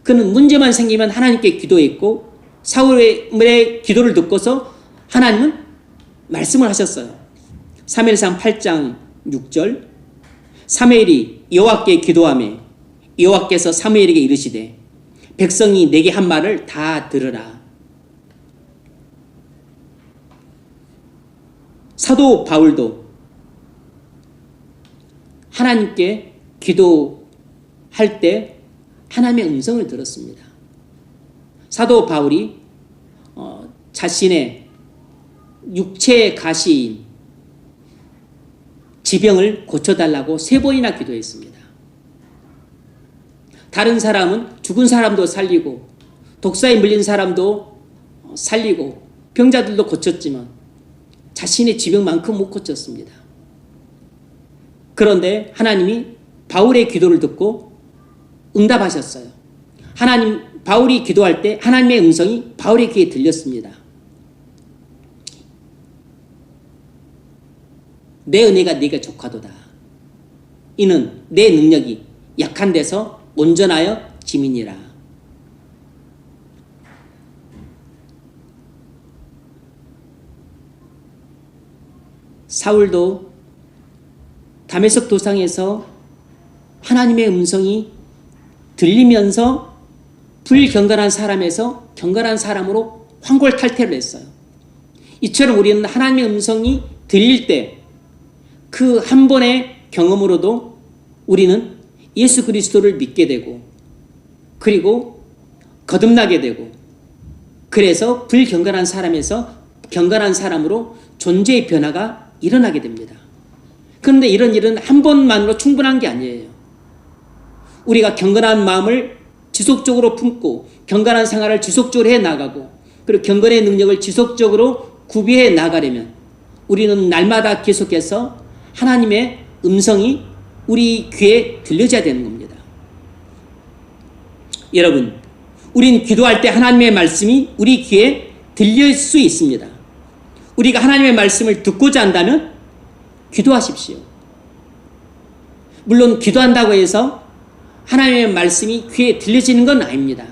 그는 문제만 생기면 하나님께 기도했고, 사울의 기도를 듣고서 하나님은 말씀을 하셨어요. 사무엘상 8장 6절, 사무엘이 여호와께 기도하며 여호와께서 사무엘에게 이르시되 백성이 내게 한 말을 다 들으라. 사도 바울도 하나님께 기도할 때 하나님의 음성을 들었습니다. 사도 바울이 자신의 육체의 가시인 지병을 고쳐달라고 3번이나 기도했습니다. 다른 사람은 죽은 사람도 살리고 독사에 물린 사람도 살리고 병자들도 고쳤지만 자신의 지병만큼 못 고쳤습니다. 그런데 하나님이 바울의 기도를 듣고 응답하셨어요. 바울이 기도할 때 하나님의 음성이 바울의 귀에 들렸습니다. 내 은혜가 네게 족하도다. 이는 내 능력이 약한 데서 온전하여 짐이니라. 사울도 다메섹 도상에서 하나님의 음성이 들리면서 불경건한 사람에서 경건한 사람으로 환골탈태를 했어요. 이처럼 우리는 하나님의 음성이 들릴 때 그 한 번의 경험으로도 우리는 예수 그리스도를 믿게 되고, 그리고 거듭나게 되고, 그래서 불경건한 사람에서 경건한 사람으로 존재의 변화가 일어나게 됩니다. 그런데 이런 일은 한 번만으로 충분한 게 아니에요. 우리가 경건한 마음을 지속적으로 품고 경건한 생활을 지속적으로 해 나가고, 그리고 경건의 능력을 지속적으로 구비해 나가려면 우리는 날마다 계속해서 하나님의 음성이 우리 귀에 들려져야 되는 겁니다. 여러분, 우린 기도할 때 하나님의 말씀이 우리 귀에 들릴 수 있습니다. 우리가 하나님의 말씀을 듣고자 한다면 기도하십시오. 물론 기도한다고 해서 하나님의 말씀이 귀에 들려지는 건 아닙니다.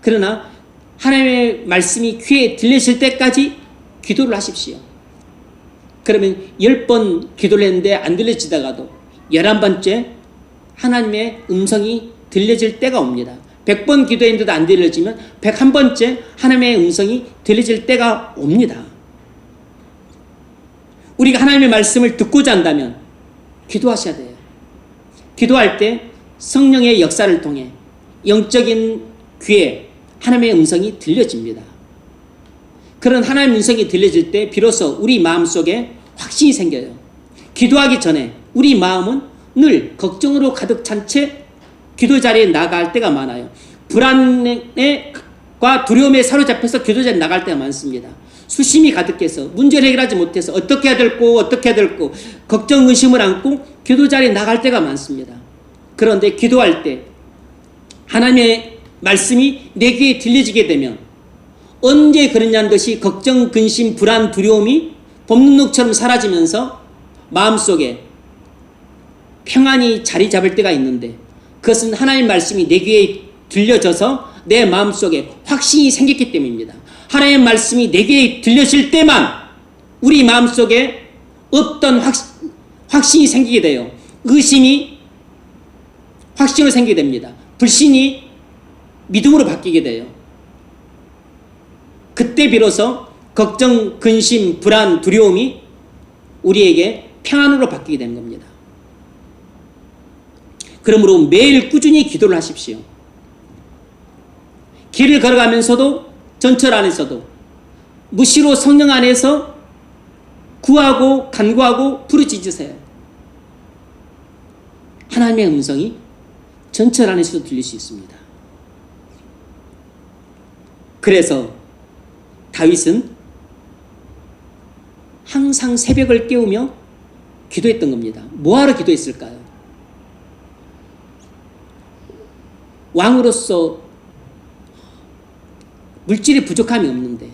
그러나 하나님의 말씀이 귀에 들리실 때까지 기도를 하십시오. 그러면 10번 기도를 했는데 안 들려지다가도 11번째 하나님의 음성이 들려질 때가 옵니다. 100번 기도했는데도 안 들려지면 101번째 하나님의 음성이 들려질 때가 옵니다. 우리가 하나님의 말씀을 듣고자 한다면 기도하셔야 돼요. 기도할 때 성령의 역사를 통해 영적인 귀에 하나님의 음성이 들려집니다. 그런 하나님의 음성이 들려질 때 비로소 우리 마음속에 확신이 생겨요. 기도하기 전에 우리 마음은 늘 걱정으로 가득 찬 채 기도 자리에 나갈 때가 많아요. 불안과 두려움에 사로잡혀서 기도 자리에 나갈 때가 많습니다. 수심이 가득해서 문제를 해결하지 못해서 어떻게 해야 될고 어떻게 해야 될고 걱정 근심을 안고 기도 자리에 나갈 때가 많습니다. 그런데 기도할 때 하나님의 말씀이 내 귀에 들려지게 되면 언제 그러냐는 듯이 걱정, 근심, 불안, 두려움이 봄눈녹처럼 사라지면서 마음속에 평안이 자리 잡을 때가 있는데 그것은 하나님의 말씀이 내 귀에 들려져서 내 마음속에 확신이 생겼기 때문입니다. 하나님의 말씀이 내 귀에 들려질 때만 우리 마음속에 없던 확신이 생기게 돼요. 의심이 확신으로 생기게 됩니다. 불신이 믿음으로 바뀌게 돼요. 그때 비로소 걱정, 근심, 불안, 두려움이 우리에게 평안으로 바뀌게 되는 겁니다. 그러므로 매일 꾸준히 기도를 하십시오. 길을 걸어가면서도 전철 안에서도 무시로 성령 안에서 구하고 간구하고 부르짖으세요. 하나님의 음성이 전철 안에서도 들릴 수 있습니다. 그래서 다윗은 항상 새벽을 깨우며 기도했던 겁니다. 뭐하러 기도했을까요? 왕으로서 물질의 부족함이 없는데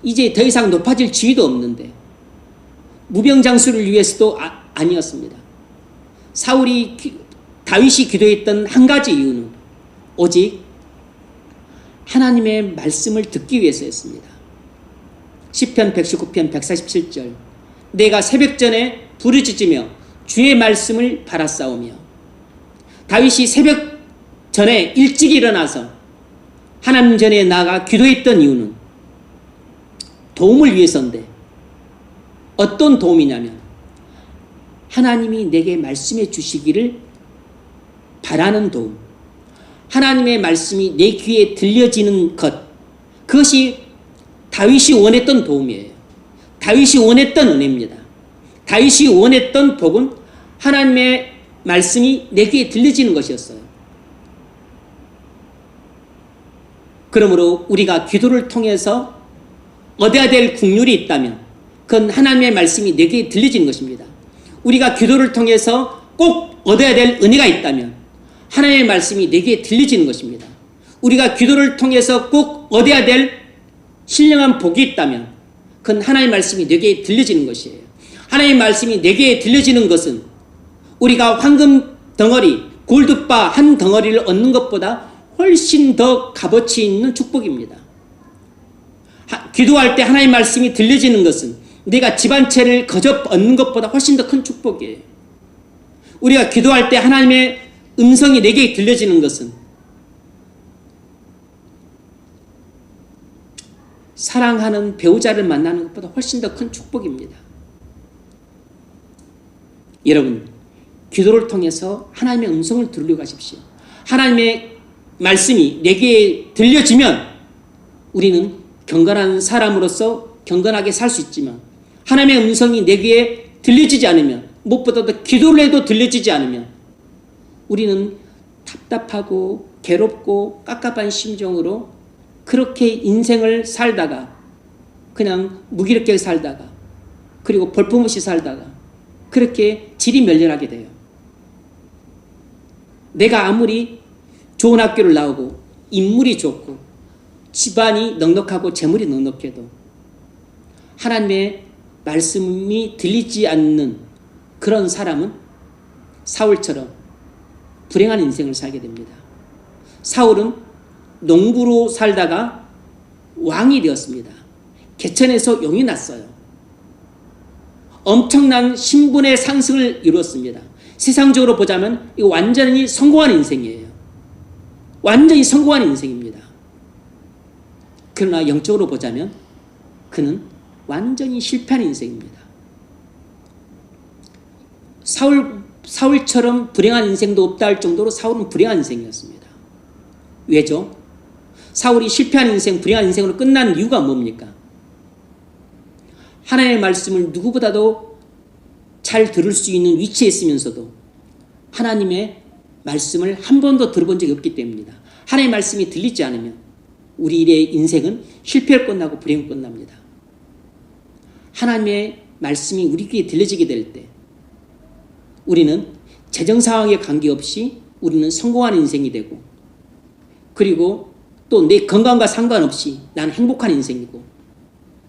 이제 더 이상 높아질 지위도 없는데 무병장수를 위해서도 아니었습니다. 다윗이 기도했던 한 가지 이유는 오직 하나님의 말씀을 듣기 위해서였습니다. 시편 119편 147절 내가 새벽전에 부르짖으며 주의 말씀을 바라싸우며 다윗이 새벽 전에 일찍 일어나서 하나님 전에 나가 기도했던 이유는 도움을 위해서인데 어떤 도움이냐면 하나님이 내게 말씀해 주시기를 바라는 도움, 하나님의 말씀이 내 귀에 들려지는 것, 그것이 다윗이 원했던 도움이에요. 다윗이 원했던 은혜입니다. 다윗이 원했던 복은 하나님의 말씀이 내 귀에 들려지는 것이었어요. 그러므로 우리가 기도를 통해서 얻어야 될 국률이 있다면 그건 하나님의 말씀이 내 귀에 들려지는 것입니다. 우리가 기도를 통해서 꼭 얻어야 될 은혜가 있다면 하나님의 말씀이 내 귀에 들려지는 것입니다. 우리가 기도를 통해서 꼭 얻어야 될 신령한 복이 있다면 그건 하나님의 말씀이 내 귀에 들려지는 것이에요. 하나님의 말씀이 내 귀에 들려지는 것은 우리가 황금 덩어리, 골드바 한 덩어리를 얻는 것보다 훨씬 더 값어치 있는 축복입니다. 기도할 때 하나님의 말씀이 들려지는 것은 내가 집 한 채를 거저 얻는 것보다 훨씬 더 큰 축복이에요. 우리가 기도할 때 하나님의 음성이 내게 들려지는 것은 사랑하는 배우자를 만나는 것보다 훨씬 더 큰 축복입니다. 여러분, 기도를 통해서 하나님의 음성을 들으려고 하십시오. 하나님의 말씀이 내게 들려지면 우리는 경건한 사람으로서 경건하게 살 수 있지만 하나님의 음성이 내 귀에 들려지지 않으면, 무엇보다도 기도를 해도 들려지지 않으면 우리는 답답하고 괴롭고 깝깝한 심정으로 그렇게 인생을 살다가 그냥 무기력하게 살다가 그리고 볼품없이 살다가 그렇게 질이 멸렬하게 돼요. 내가 아무리 좋은 학교를 나오고 인물이 좋고 집안이 넉넉하고 재물이 넉넉해도 하나님의 말씀이 들리지 않는 그런 사람은 사울처럼 불행한 인생을 살게 됩니다. 사울은 농부로 살다가 왕이 되었습니다. 개천에서 용이 났어요. 엄청난 신분의 상승을 이루었습니다. 세상적으로 보자면 이거 완전히 성공한 인생이에요. 완전히 성공한 인생입니다. 그러나 영적으로 보자면 그는 완전히 실패한 인생입니다. 사울처럼 불행한 인생도 없다 할 정도로 사울은 불행한 인생이었습니다. 왜죠? 사울이 실패한 인생, 불행한 인생으로 끝난 이유가 뭡니까? 하나님의 말씀을 누구보다도 잘 들을 수 있는 위치에 있으면서도 하나님의 말씀을 한 번도 들어본 적이 없기 때문입니다. 하나님의 말씀이 들리지 않으면 우리의 인생은 실패로 끝나고 불행으로 끝납니다. 하나님의 말씀이 우리 귀에 들려지게 될 때 우리는 재정 상황에 관계없이 우리는 성공하는 인생이 되고, 그리고 또 내 건강과 상관없이 나는 행복한 인생이고,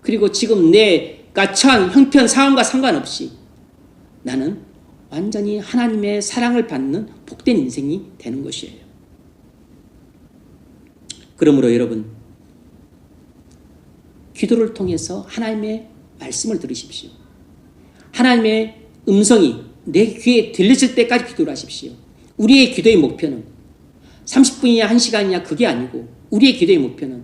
그리고 지금 내가 처한 형편 상황과 상관없이 나는 완전히 하나님의 사랑을 받는 복된 인생이 되는 것이에요. 그러므로 여러분, 기도를 통해서 하나님의 말씀을 들으십시오. 하나님의 음성이 내 귀에 들려질 때까지 기도를 하십시오. 우리의 기도의 목표는 30분이냐 1시간이냐 그게 아니고, 우리의 기도의 목표는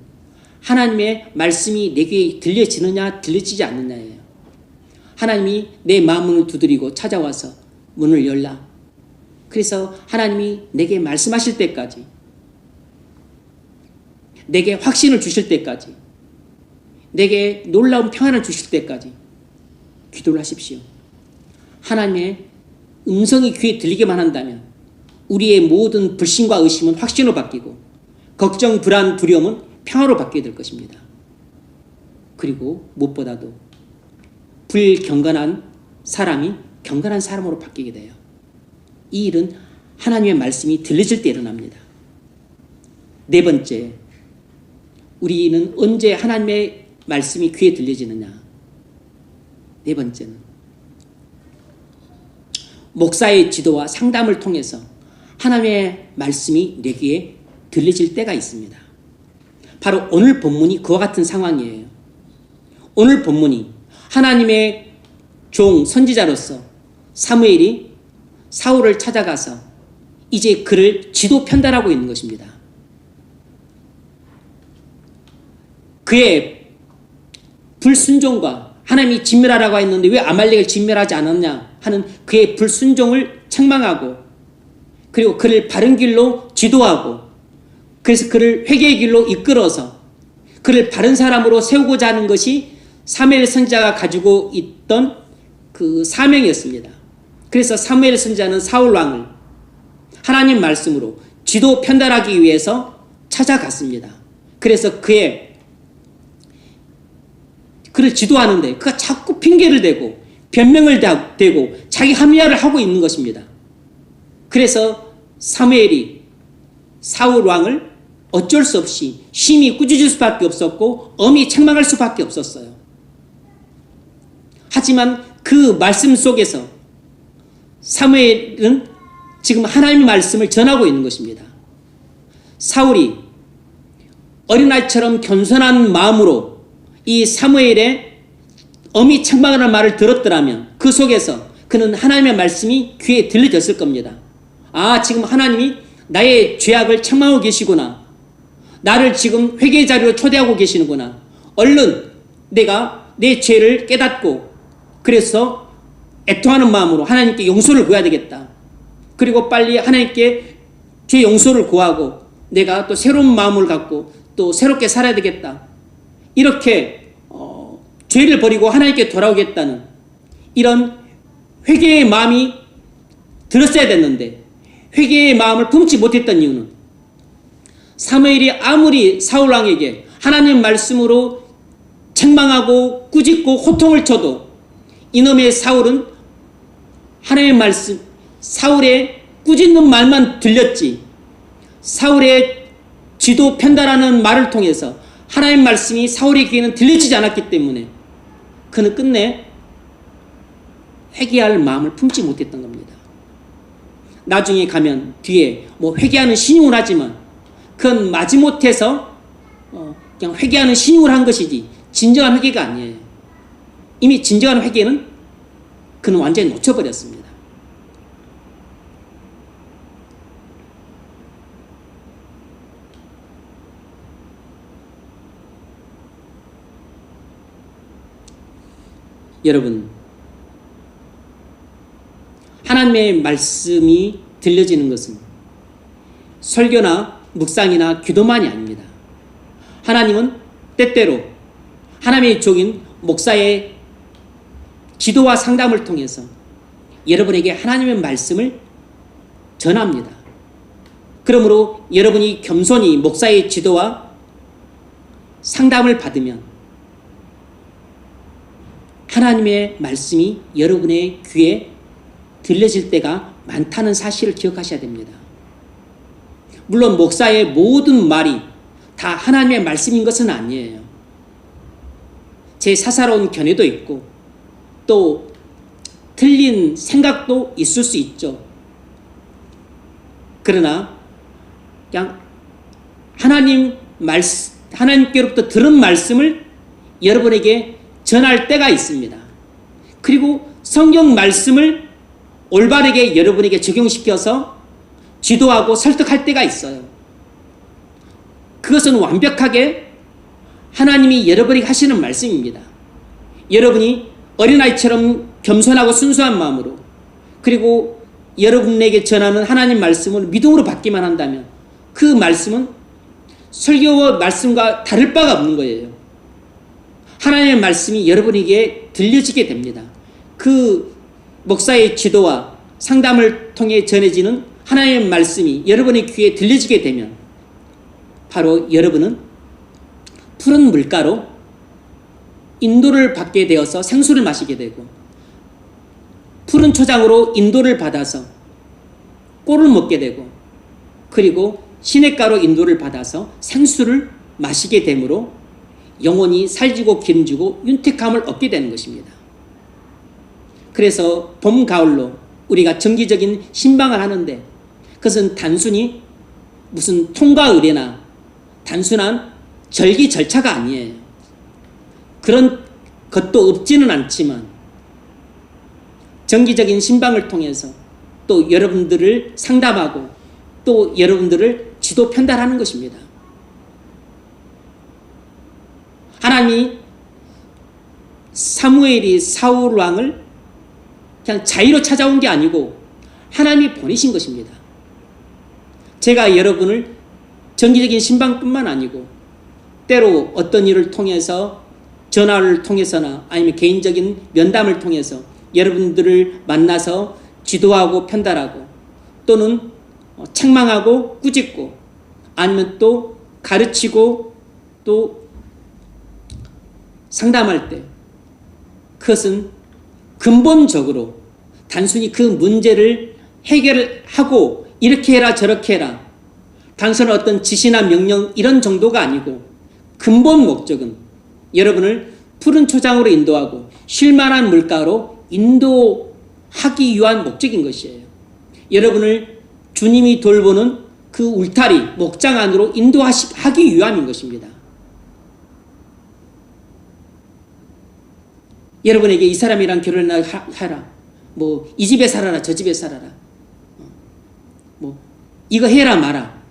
하나님의 말씀이 내 귀에 들려지느냐 들려지지 않느냐예요. 하나님이 내 마음을 두드리고 찾아와서 문을 열라. 그래서 하나님이 내게 말씀하실 때까지, 내게 확신을 주실 때까지, 내게 놀라운 평안을 주실 때까지 기도를 하십시오. 하나님의 음성이 귀에 들리게만 한다면 우리의 모든 불신과 의심은 확신으로 바뀌고, 걱정, 불안, 두려움은 평화로 바뀌게 될 것입니다. 그리고 무엇보다도 불경건한 사람이 경건한 사람으로 바뀌게 돼요. 이 일은 하나님의 말씀이 들려질 때 일어납니다. 네 번째, 우리는 언제 하나님의 말씀이 귀에 들려지느냐? 네 번째는 목사의 지도와 상담을 통해서 하나님의 말씀이 내 귀에 들려질 때가 있습니다. 바로 오늘 본문이 그와 같은 상황이에요. 오늘 본문이 하나님의 종 선지자로서 사무엘이 사울을 찾아가서 이제 그를 지도 편달하고 있는 것입니다. 그의 불순종과 하나님이 진멸하라고 했는데 왜 아말렉을 진멸하지 않았냐 하는 그의 불순종을 책망하고, 그리고 그를 바른 길로 지도하고, 그래서 그를 회개의 길로 이끌어서 그를 바른 사람으로 세우고자 하는 것이 사무엘 선지자가 가지고 있던 그 사명이었습니다. 그래서 사무엘 선지자는 사울 왕을 하나님 말씀으로 지도 편달하기 위해서 찾아갔습니다. 그래서 그를 지도하는데 그가 자꾸 핑계를 대고 변명을 대고 자기 합리화를 하고 있는 것입니다. 그래서 사무엘이 사울 왕을 어쩔 수 없이 심히 꾸짖을 수밖에 없었고 엄히 책망할 수밖에 없었어요. 하지만 그 말씀 속에서 사무엘은 지금 하나님의 말씀을 전하고 있는 것입니다. 사울이 어린아이처럼 겸손한 마음으로 이 사무엘의 엄히 책망하는 말을 들었더라면 그 속에서 그는 하나님의 말씀이 귀에 들려졌을 겁니다. 아, 지금 하나님이 나의 죄악을 책망하고 계시구나. 나를 지금 회개 자리로 초대하고 계시는구나. 얼른 내가 내 죄를 깨닫고 그래서 애통하는 마음으로 하나님께 용서를 구해야 되겠다. 그리고 빨리 하나님께 죄 용서를 구하고 내가 또 새로운 마음을 갖고 또 새롭게 살아야 되겠다. 이렇게 죄를 버리고 하나님께 돌아오겠다는 이런 회개의 마음이 들었어야 됐는데 회개의 마음을 품지 못했던 이유는 사무엘이 아무리 사울왕에게 하나님 말씀으로 책망하고 꾸짖고 호통을 쳐도 이놈의 사울은 하나님의 말씀, 사울의 꾸짖는 말만 들렸지 사울의 지도 편달하는 말을 통해서 하나님의 말씀이 사울의 귀에는 들려지지 않았기 때문에 그는 끝내 회개할 마음을 품지 못했던 겁니다. 나중에 가면 뒤에 뭐 회개하는 신용을 하지만 그건 마지못해서 그냥 회개하는 신용을 한 것이지 진정한 회개가 아니에요. 이미 진정한 회개는 그는 완전히 놓쳐버렸습니다. 여러분, 하나님의 말씀이 들려지는 것은 설교나 묵상이나 기도만이 아닙니다. 하나님은 때때로 하나님의 종인 목사의 지도와 상담을 통해서 여러분에게 하나님의 말씀을 전합니다. 그러므로 여러분이 겸손히 목사의 지도와 상담을 받으면 하나님의 말씀이 여러분의 귀에 들려질 때가 많다는 사실을 기억하셔야 됩니다. 물론 목사의 모든 말이 다 하나님의 말씀인 것은 아니에요. 제 사사로운 견해도 있고 또 틀린 생각도 있을 수 있죠. 그러나 그냥 하나님께로부터 들은 말씀을 여러분에게 전할 때가 있습니다. 그리고 성경 말씀을 올바르게 여러분에게 적용시켜서 지도하고 설득할 때가 있어요. 그것은 완벽하게 하나님이 여러분에게 하시는 말씀입니다. 여러분이 어린아이처럼 겸손하고 순수한 마음으로 그리고 여러분에게 전하는 하나님 말씀을 믿음으로 받기만 한다면 그 말씀은 설교 말씀과 다를 바가 없는 거예요. 하나님의 말씀이 여러분에게 들려지게 됩니다. 그 목사의 지도와 상담을 통해 전해지는 하나님의 말씀이 여러분의 귀에 들려지게 되면 바로 여러분은 푸른 물가로 인도를 받게 되어서 생수를 마시게 되고 푸른 초장으로 인도를 받아서 꿀을 먹게 되고 그리고 시냇가로 인도를 받아서 생수를 마시게 되므로 영혼이 살지고 기름지고 윤택함을 얻게 되는 것입니다. 그래서 봄, 가을로 우리가 정기적인 신방을 하는데 그것은 단순히 무슨 통과 의례나 단순한 절기 절차가 아니에요. 그런 것도 없지는 않지만 정기적인 신방을 통해서 또 여러분들을 상담하고 또 여러분들을 지도 편달하는 것입니다. 하나님이 사무엘이 사울 왕을 그냥 자의로 찾아온 게 아니고 하나님이 보내신 것입니다. 제가 여러분을 정기적인 신방뿐만 아니고 때로 어떤 일을 통해서 전화를 통해서나 아니면 개인적인 면담을 통해서 여러분들을 만나서 지도하고 편달하고 또는 책망하고 꾸짖고 아니면 또 가르치고 또 상담할 때 그것은 근본적으로 단순히 그 문제를 해결하고 이렇게 해라 저렇게 해라 단순한 어떤 지시나 명령 이런 정도가 아니고 근본 목적은 여러분을 푸른 초장으로 인도하고 쉴만한 물가로 인도하기 위한 목적인 것이에요. 여러분을 주님이 돌보는 그 울타리 목장 안으로 인도하기 위함인 것입니다. 여러분에게 이 사람이랑 결혼하라 뭐 이 집에 살아라 저 집에 살아라 뭐 이거 해라 마라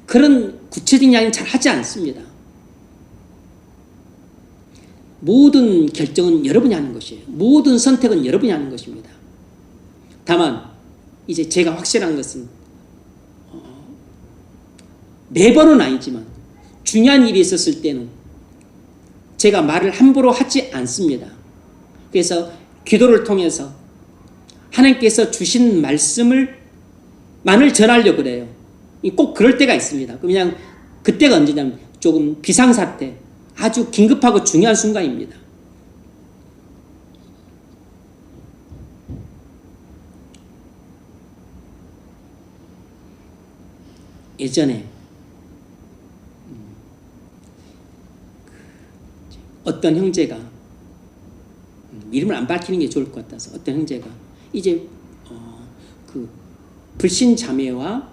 그런 구체적인 이야기는 잘 하지 않습니다. 모든 결정은 여러분이 하는 것이에요. 모든 선택은 여러분이 하는 것입니다. 다만 이제 제가 확실한 것은 매번은 아니지만 중요한 일이 있었을 때는 제가 말을 함부로 하지 않습니다. 그래서 기도를 통해서 하나님께서 주신 말씀을 만을 전하려고 그래요. 꼭 그럴 때가 있습니다. 그냥 그때가 언제냐면 조금 비상사태 아주 긴급하고 중요한 순간입니다. 예전에 어떤 형제가 이름을 안 밝히는 게 좋을 것 같아서 어떤 형제가 이제 그 불신 자매와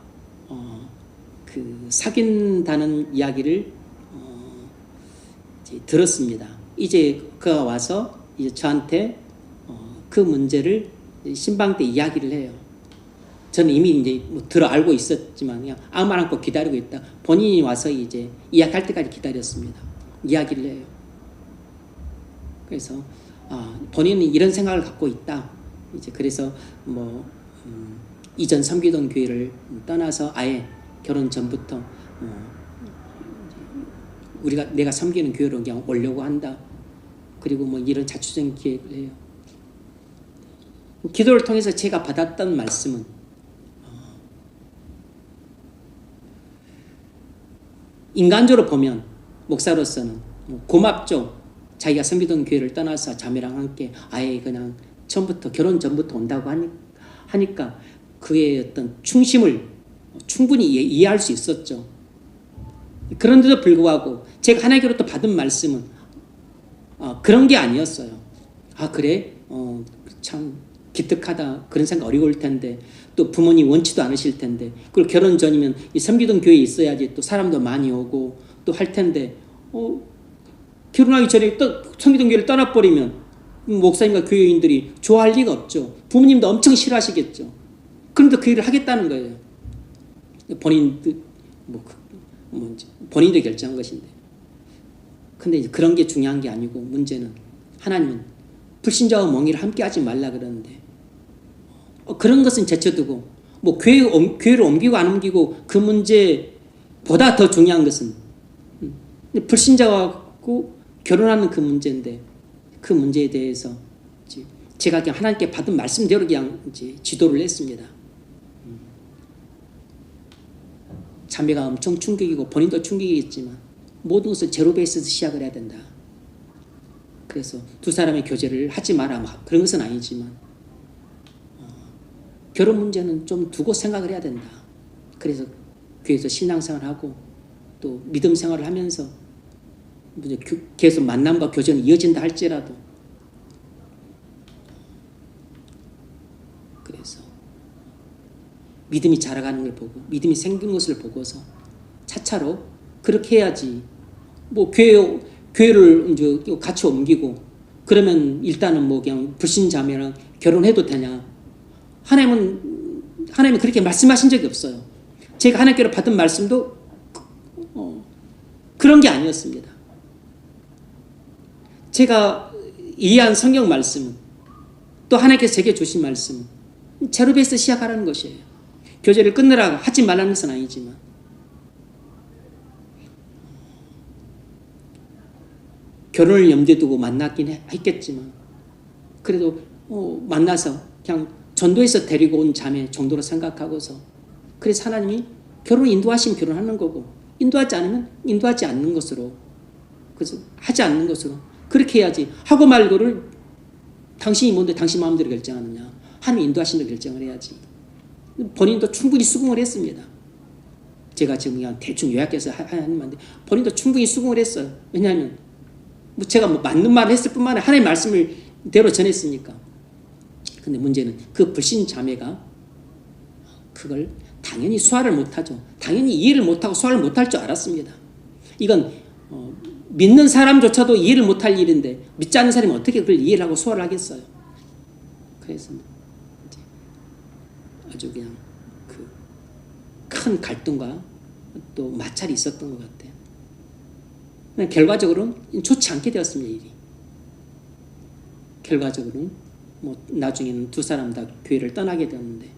그 사귄다는 이야기를 이제 들었습니다. 이제 그가 와서 이제 저한테 그 문제를 신방 때 이야기를 해요. 저는 이미 이제 뭐 들어 알고 있었지만 그냥 아무 말 않고 기다리고 있다. 본인이 와서 이제 이야기할 때까지 기다렸습니다. 이야기를 해요. 그래서 본인은 이런 생각을 갖고 있다. 이제 그래서 뭐 이전 섬기던 교회를 떠나서 아예 결혼 전부터 내가 섬기는 교회로 그냥 오려고 한다. 그리고 뭐 이런 자초적인 기획을 해요. 기도를 통해서 제가 받았던 말씀은 인간적으로 보면 목사로서는 고맙죠. 자기가 섬기던 교회를 떠나서 자매랑 함께 아예 그냥 처음부터 결혼 전부터 온다고 하니까 그의 어떤 충심을 충분히 이해할 수 있었죠. 그런데도 불구하고 제가 하나님께로부터 받은 말씀은 그런 게 아니었어요. 아 그래? 참 기특하다. 그런 생각 어려울 텐데 또 부모님 원치도 않으실 텐데 그리고 결혼 전이면 이 섬기던 교회에 있어야지 또 사람도 많이 오고 또 할 텐데 결혼하기 전에 또 섬기던 교회를 떠나버리면 목사님과 교회인들이 좋아할 리가 없죠. 부모님도 엄청 싫어하시겠죠. 그런데 그 일을 하겠다는 거예요. 본인도 결정한 것인데. 근데 이제 그런 게 중요한 게 아니고 문제는 하나님은 불신자와 멍에를 함께 하지 말라 그러는데 그런 것은 제쳐두고 교회를 옮기고 안 옮기고 그 문제보다 더 중요한 것은 불신자하고 결혼하는 그 문제인데 그 문제에 대해서 제가 그냥 하나님께 받은 말씀대로 그냥 지도를 했습니다. 자매가 엄청 충격이고 본인도 충격이겠지만 모든 것을 제로 베이스에서 시작을 해야 된다. 그래서 두 사람의 교제를 하지 마라 그런 것은 아니지만 결혼 문제는 좀 두고 생각을 해야 된다. 그래서 교회에서 신앙생활하고 또 믿음 생활을 하면서 계속 만남과 교제는 이어진다 할지라도 그래서 믿음이 자라가는 걸 보고 믿음이 생긴 것을 보고서 차차로 그렇게 해야지 교회를 이제 같이 옮기고 그러면 일단은 그냥 불신자매랑 결혼해도 되냐. 하나님은 그렇게 말씀하신 적이 없어요. 제가 하나님께로 받은 말씀도 그런 게 아니었습니다. 제가 이해한 성경 말씀은 또 하나님께서 제게 주신 말씀은 제로 베이스 시작하라는 것이에요. 교제를 끊으라 하지 말라는 것은 아니지만 결혼을 염두에 두고 만났긴 했겠지만 그래도 만나서 그냥 전도해서 데리고 온 자매 정도로 생각하고서 그래서 하나님이 결혼 인도하시면 결혼하는 거고 인도하지 않으면 인도하지 않는 것으로 그래서 하지 않는 것으로 그렇게 해야지 하고 말고를 당신이 뭔데 당신 마음대로 결정하느냐 하나님 인도하신 대로 결정을 해야지. 본인도 충분히 수긍을 했습니다. 제가 지금 그냥 대충 요약해서 하나님한테 본인도 충분히 수긍을 했어요. 왜냐하면 제가 맞는 말을 했을 뿐만 아니라 하나님의 말씀을 대로 전했으니까. 근데 문제는 그 불신 자매가 그걸 당연히 소화를 못하죠. 당연히 이해를 못하고 소화를 못할 줄 알았습니다. 이건 믿는 사람조차도 이해를 못할 일인데 믿지 않는 사람이 어떻게 그걸 이해를 하고 소화를 하겠어요. 그래서 이제 아주 그냥 그 큰 갈등과 또 마찰이 있었던 것 같아요. 결과적으로는 좋지 않게 되었습니다. 일이. 결과적으로는 나중에는 두 사람 다 교회를 떠나게 되었는데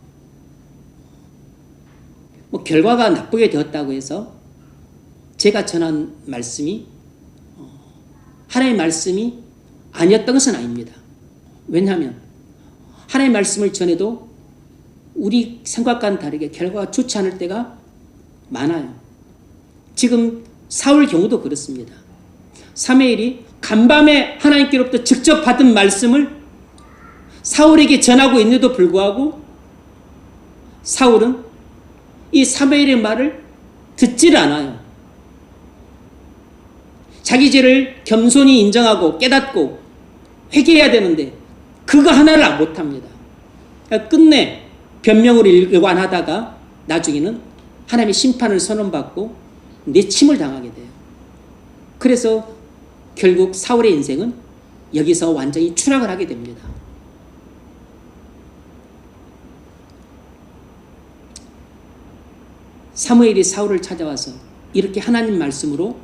결과가 나쁘게 되었다고 해서 제가 전한 말씀이 하나님의 말씀이 아니었던 것은 아닙니다. 왜냐하면 하나님의 말씀을 전해도 우리 생각과는 다르게 결과가 좋지 않을 때가 많아요. 지금 사울 경우도 그렇습니다. 사무엘이 간밤에 하나님께로부터 직접 받은 말씀을 사울에게 전하고 있는데도 불구하고 사울은 이 사무엘의 말을 듣지를 않아요. 자기 죄를 겸손히 인정하고 깨닫고 회개해야 되는데 그거 하나를 못합니다. 끝내 변명으로 일관하다가 나중에는 하나님의 심판을 선언받고 내침을 당하게 돼요. 그래서 결국 사울의 인생은 여기서 완전히 추락을 하게 됩니다. 사무엘이 사울을 찾아와서 이렇게 하나님 말씀으로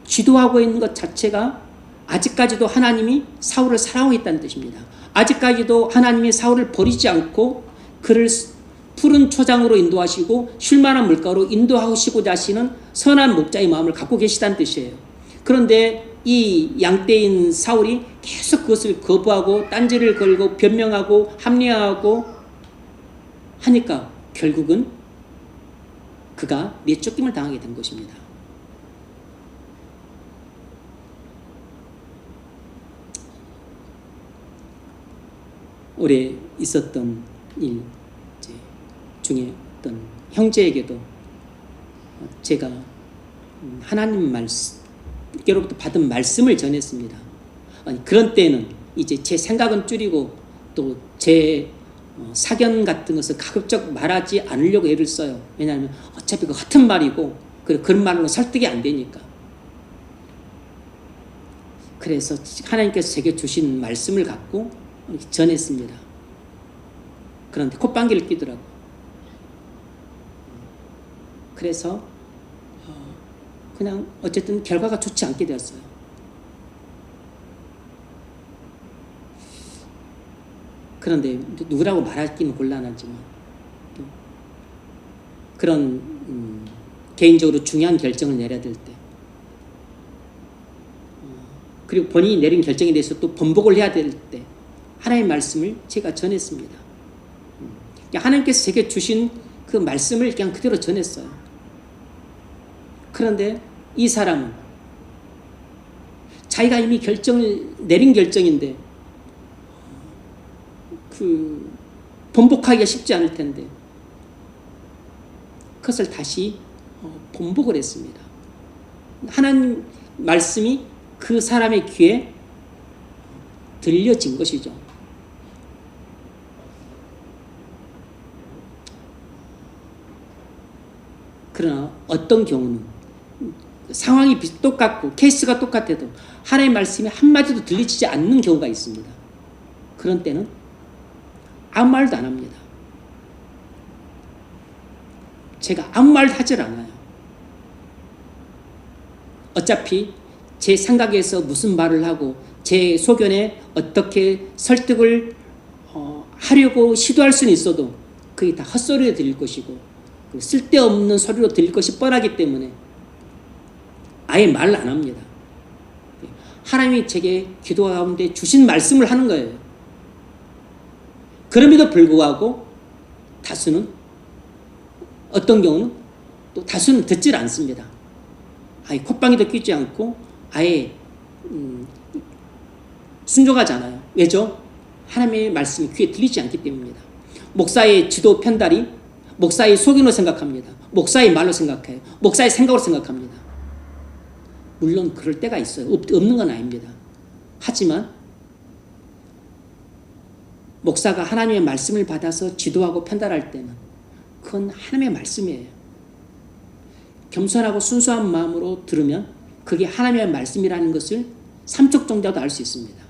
지도하고 있는 것 자체가 아직까지도 하나님이 사울을 사랑하고 있다는 뜻입니다. 아직까지도 하나님이 사울을 버리지 않고 그를 푸른 초장으로 인도하시고 쉴만한 물가로 인도하시고자 하시는 선한 목자의 마음을 갖고 계시다는 뜻이에요. 그런데 이 양떼인 사울이 계속 그것을 거부하고 딴지를 걸고 변명하고 합리화하고 하니까 결국은 그가 내쫓김을 당하게 된 것입니다. 올해 있었던 일 중에 어떤 형제에게도 제가 하나님 말씀께로부터 받은 말씀을 전했습니다. 아니, 그런 때는 이제 제 생각은 줄이고 또 제 사견 같은 것을 가급적 말하지 않으려고 애를 써요. 왜냐하면 어차피 그 같은 말이고 그런 말로는 설득이 안 되니까. 그래서 하나님께서 제게 주신 말씀을 갖고 전했습니다. 그런데 콧방귀를 뀌더라고요. 그래서 그냥 어쨌든 결과가 좋지 않게 되었어요. 그런데 누구라고 말하기는 곤란하지만 그런 개인적으로 중요한 결정을 내려야 될 때, 그리고 본인이 내린 결정에 대해서 또 번복을 해야 될 때 하나님의 말씀을 제가 전했습니다. 하나님께서 제게 주신 그 말씀을 그냥 그대로 전했어요. 그런데 이 사람은 자기가 이미 내린 결정인데 번복하기가 쉽지 않을 텐데 그것을 다시 번복을 했습니다. 하나님 말씀이 그 사람의 귀에 들려진 것이죠. 그러나 어떤 경우는 상황이 똑같고 케이스가 똑같아도 하나님의 말씀이 한마디도 들리지 않는 경우가 있습니다. 그런 때는 아무 말도 안 합니다. 제가 아무 말도 하질 않아요. 어차피 제 생각에서 무슨 말을 하고 제 소견에 어떻게 설득을 하려고 시도할 수는 있어도 그게 다 헛소리로 들릴 것이고 쓸데없는 소리로 들릴 것이 뻔하기 때문에 아예 말을 안 합니다. 하나님이 제게 기도 가운데 주신 말씀을 하는 거예요. 그럼에도 불구하고 다수는, 어떤 경우는 또 다수는 듣질 않습니다. 아예 콧방귀도 뀌지 않고 아예 순종하지 않아요. 왜죠? 하나님의 말씀이 귀에 들리지 않기 때문입니다. 목사의 지도 편달이 목사의 소견으로 생각합니다. 목사의 말로 생각해요. 목사의 생각으로 생각합니다. 물론 그럴 때가 있어요. 없는 건 아닙니다. 하지만 목사가 하나님의 말씀을 받아서 지도하고 편달할 때는 그건 하나님의 말씀이에요. 겸손하고 순수한 마음으로 들으면 그게 하나님의 말씀이라는 것을 삼척 정도도 알 수 있습니다.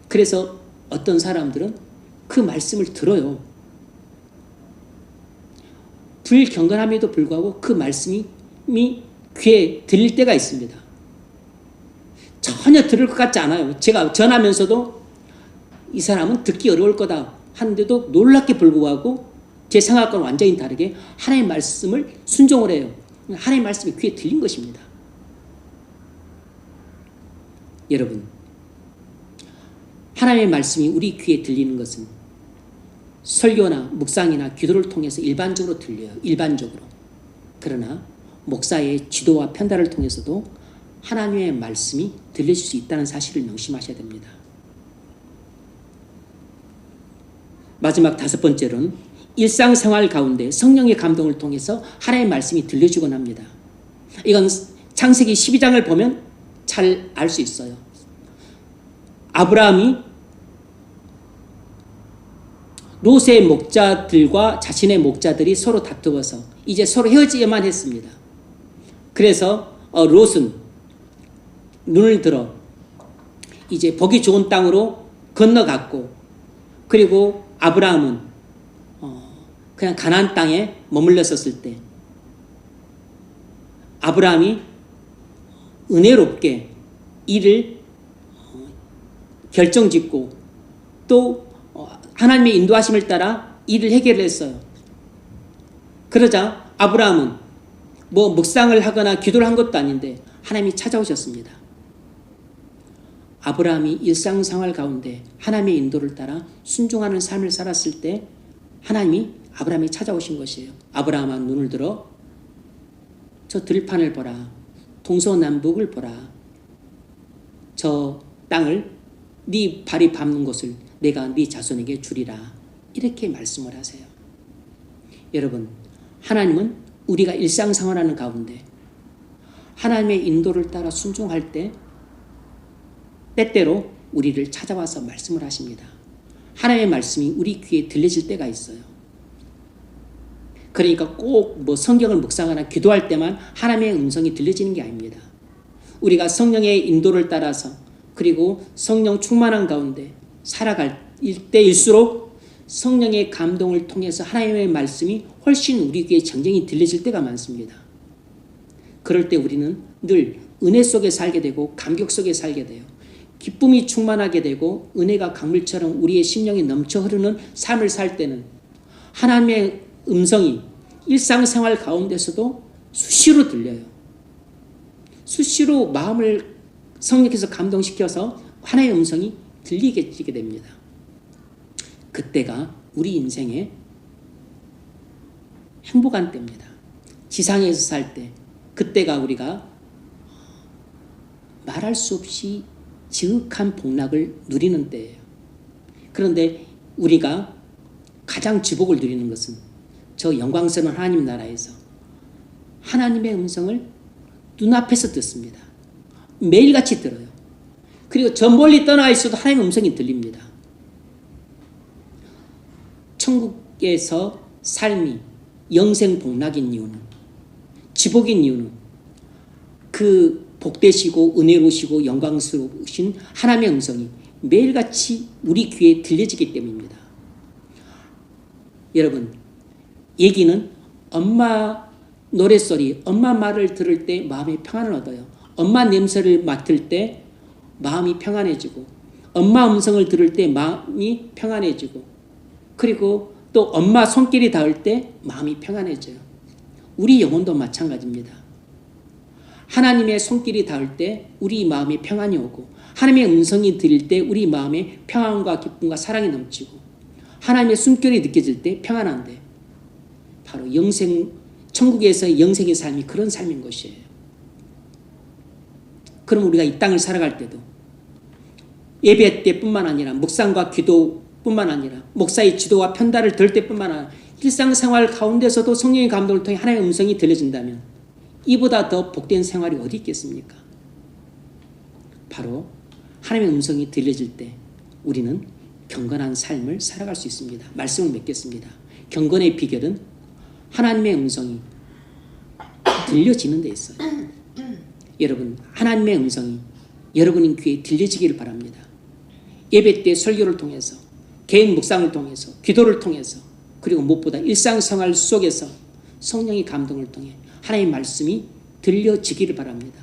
그래서 어떤 사람들은 그 말씀을 들어요. 불경건함에도 불구하고 그 말씀이 귀에 들릴 때가 있습니다. 전혀 들을 것 같지 않아요. 제가 전하면서도 이 사람은 듣기 어려울 거다 하는데도 놀랍게 불구하고 제 생각과는 완전히 다르게 하나님의 말씀을 순종을 해요. 하나님의 말씀이 귀에 들린 것입니다. 여러분, 하나님의 말씀이 우리 귀에 들리는 것은 설교나 묵상이나 기도를 통해서 일반적으로 들려요. 일반적으로. 그러나 목사의 지도와 편달을 통해서도 하나님의 말씀이 들려질 수 있다는 사실을 명심하셔야 됩니다. 마지막 5번째로는 일상생활 가운데 성령의 감동을 통해서 하나님의 말씀이 들려주곤 합니다. 이건 창세기 12장을 보면 잘 알 수 있어요. 아브라함이 롯의 목자들과 자신의 목자들이 서로 다투어서 이제 서로 헤어지야만 했습니다. 그래서 롯은 눈을 들어 이제 보기 좋은 땅으로 건너갔고, 그리고 아브라함은 그냥 가나안 땅에 머물렀었을 때 아브라함이 은혜롭게 이를 결정짓고 또 하나님의 인도하심을 따라 일을 해결했어요. 그러자 아브라함은 뭐 묵상을 하거나 기도를 한 것도 아닌데 하나님이 찾아오셨습니다. 아브라함이 일상생활 가운데 하나님의 인도를 따라 순종하는 삶을 살았을 때 하나님이 아브라함이 찾아오신 것이에요. 아브라함아, 눈을 들어 저 들판을 보라. 동서남북을 보라. 저 땅을 네 발이 밟는 곳을 내가 네 자손에게 주리라. 이렇게 말씀을 하세요. 여러분, 하나님은 우리가 일상생활하는 가운데 하나님의 인도를 따라 순종할 때 때때로 우리를 찾아와서 말씀을 하십니다. 하나님의 말씀이 우리 귀에 들려질 때가 있어요. 그러니까 꼭 뭐 성경을 묵상하거나 기도할 때만 하나님의 음성이 들려지는 게 아닙니다. 우리가 성령의 인도를 따라서 그리고 성령 충만한 가운데 살아갈 때일수록 성령의 감동을 통해서 하나님의 말씀이 훨씬 우리 귀에 정정히 들려질 때가 많습니다. 그럴 때 우리는 늘 은혜 속에 살게 되고 감격 속에 살게 돼요. 기쁨이 충만하게 되고 은혜가 강물처럼 우리의 심령이 넘쳐 흐르는 삶을 살 때는 하나님의 음성이 일상생활 가운데서도 수시로 들려요. 수시로 마음을 성령께서 감동시켜서 하나님의 음성이 들리게 됩니다. 그때가 우리 인생의 행복한 때입니다. 지상에서 살 때 그때가 우리가 말할 수 없이 지극한 복락을 누리는 때예요. 그런데 우리가 가장 지복을 누리는 것은 저 영광스러운 하나님 나라에서 하나님의 음성을 눈앞에서 듣습니다. 매일같이 들어요. 그리고 저 멀리 떠나 있어도 하나님의 음성이 들립니다. 천국에서 삶이 영생 복락인 이유는, 지복인 이유는 그 복되시고 은혜로우시고 영광스러우신 하나님의 음성이 매일같이 우리 귀에 들려지기 때문입니다. 여러분, 얘기는 엄마 노랫소리, 엄마 말을 들을 때 마음의 평안을 얻어요. 엄마 냄새를 맡을 때 마음이 평안해지고, 엄마 음성을 들을 때 마음이 평안해지고, 그리고 또 엄마 손길이 닿을 때 마음이 평안해져요. 우리 영혼도 마찬가지입니다. 하나님의 손길이 닿을 때 우리 마음에 평안이 오고, 하나님의 음성이 들릴 때 우리 마음에 평안과 기쁨과 사랑이 넘치고, 하나님의 숨결이 느껴질 때 평안한데, 바로 천국에서의 영생의 삶이 그런 삶인 것이에요. 그럼 우리가 이 땅을 살아갈 때도 예배 때뿐만 아니라 묵상과 기도뿐만 아니라 목사의 지도와 편달을 들을 때뿐만 아니라 일상생활 가운데서도 성령의 감동을 통해 하나님의 음성이 들려진다면 이보다 더 복된 생활이 어디 있겠습니까? 바로 하나님의 음성이 들려질 때 우리는 경건한 삶을 살아갈 수 있습니다. 말씀을 맺겠습니다. 경건의 비결은 하나님의 음성이 들려지는 데 있어요. 여러분, 하나님의 음성이 여러분의 귀에 들려지기를 바랍니다. 예배 때 설교를 통해서, 개인 묵상을 통해서, 기도를 통해서, 그리고 무엇보다 일상생활 속에서 성령의 감동을 통해 하나님의 말씀이 들려지기를 바랍니다.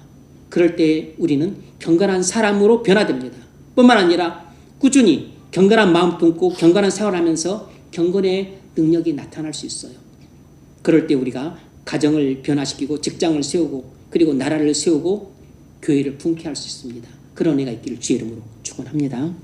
그럴 때 우리는 경건한 사람으로 변화됩니다. 뿐만 아니라 꾸준히 경건한 마음 품고 경건한 생활을 하면서 경건의 능력이 나타날 수 있어요. 그럴 때 우리가 가정을 변화시키고 직장을 세우고 그리고 나라를 세우고 교회를 풍케할 수 있습니다. 그런 은혜가 있기를 주의 이름으로 축원합니다.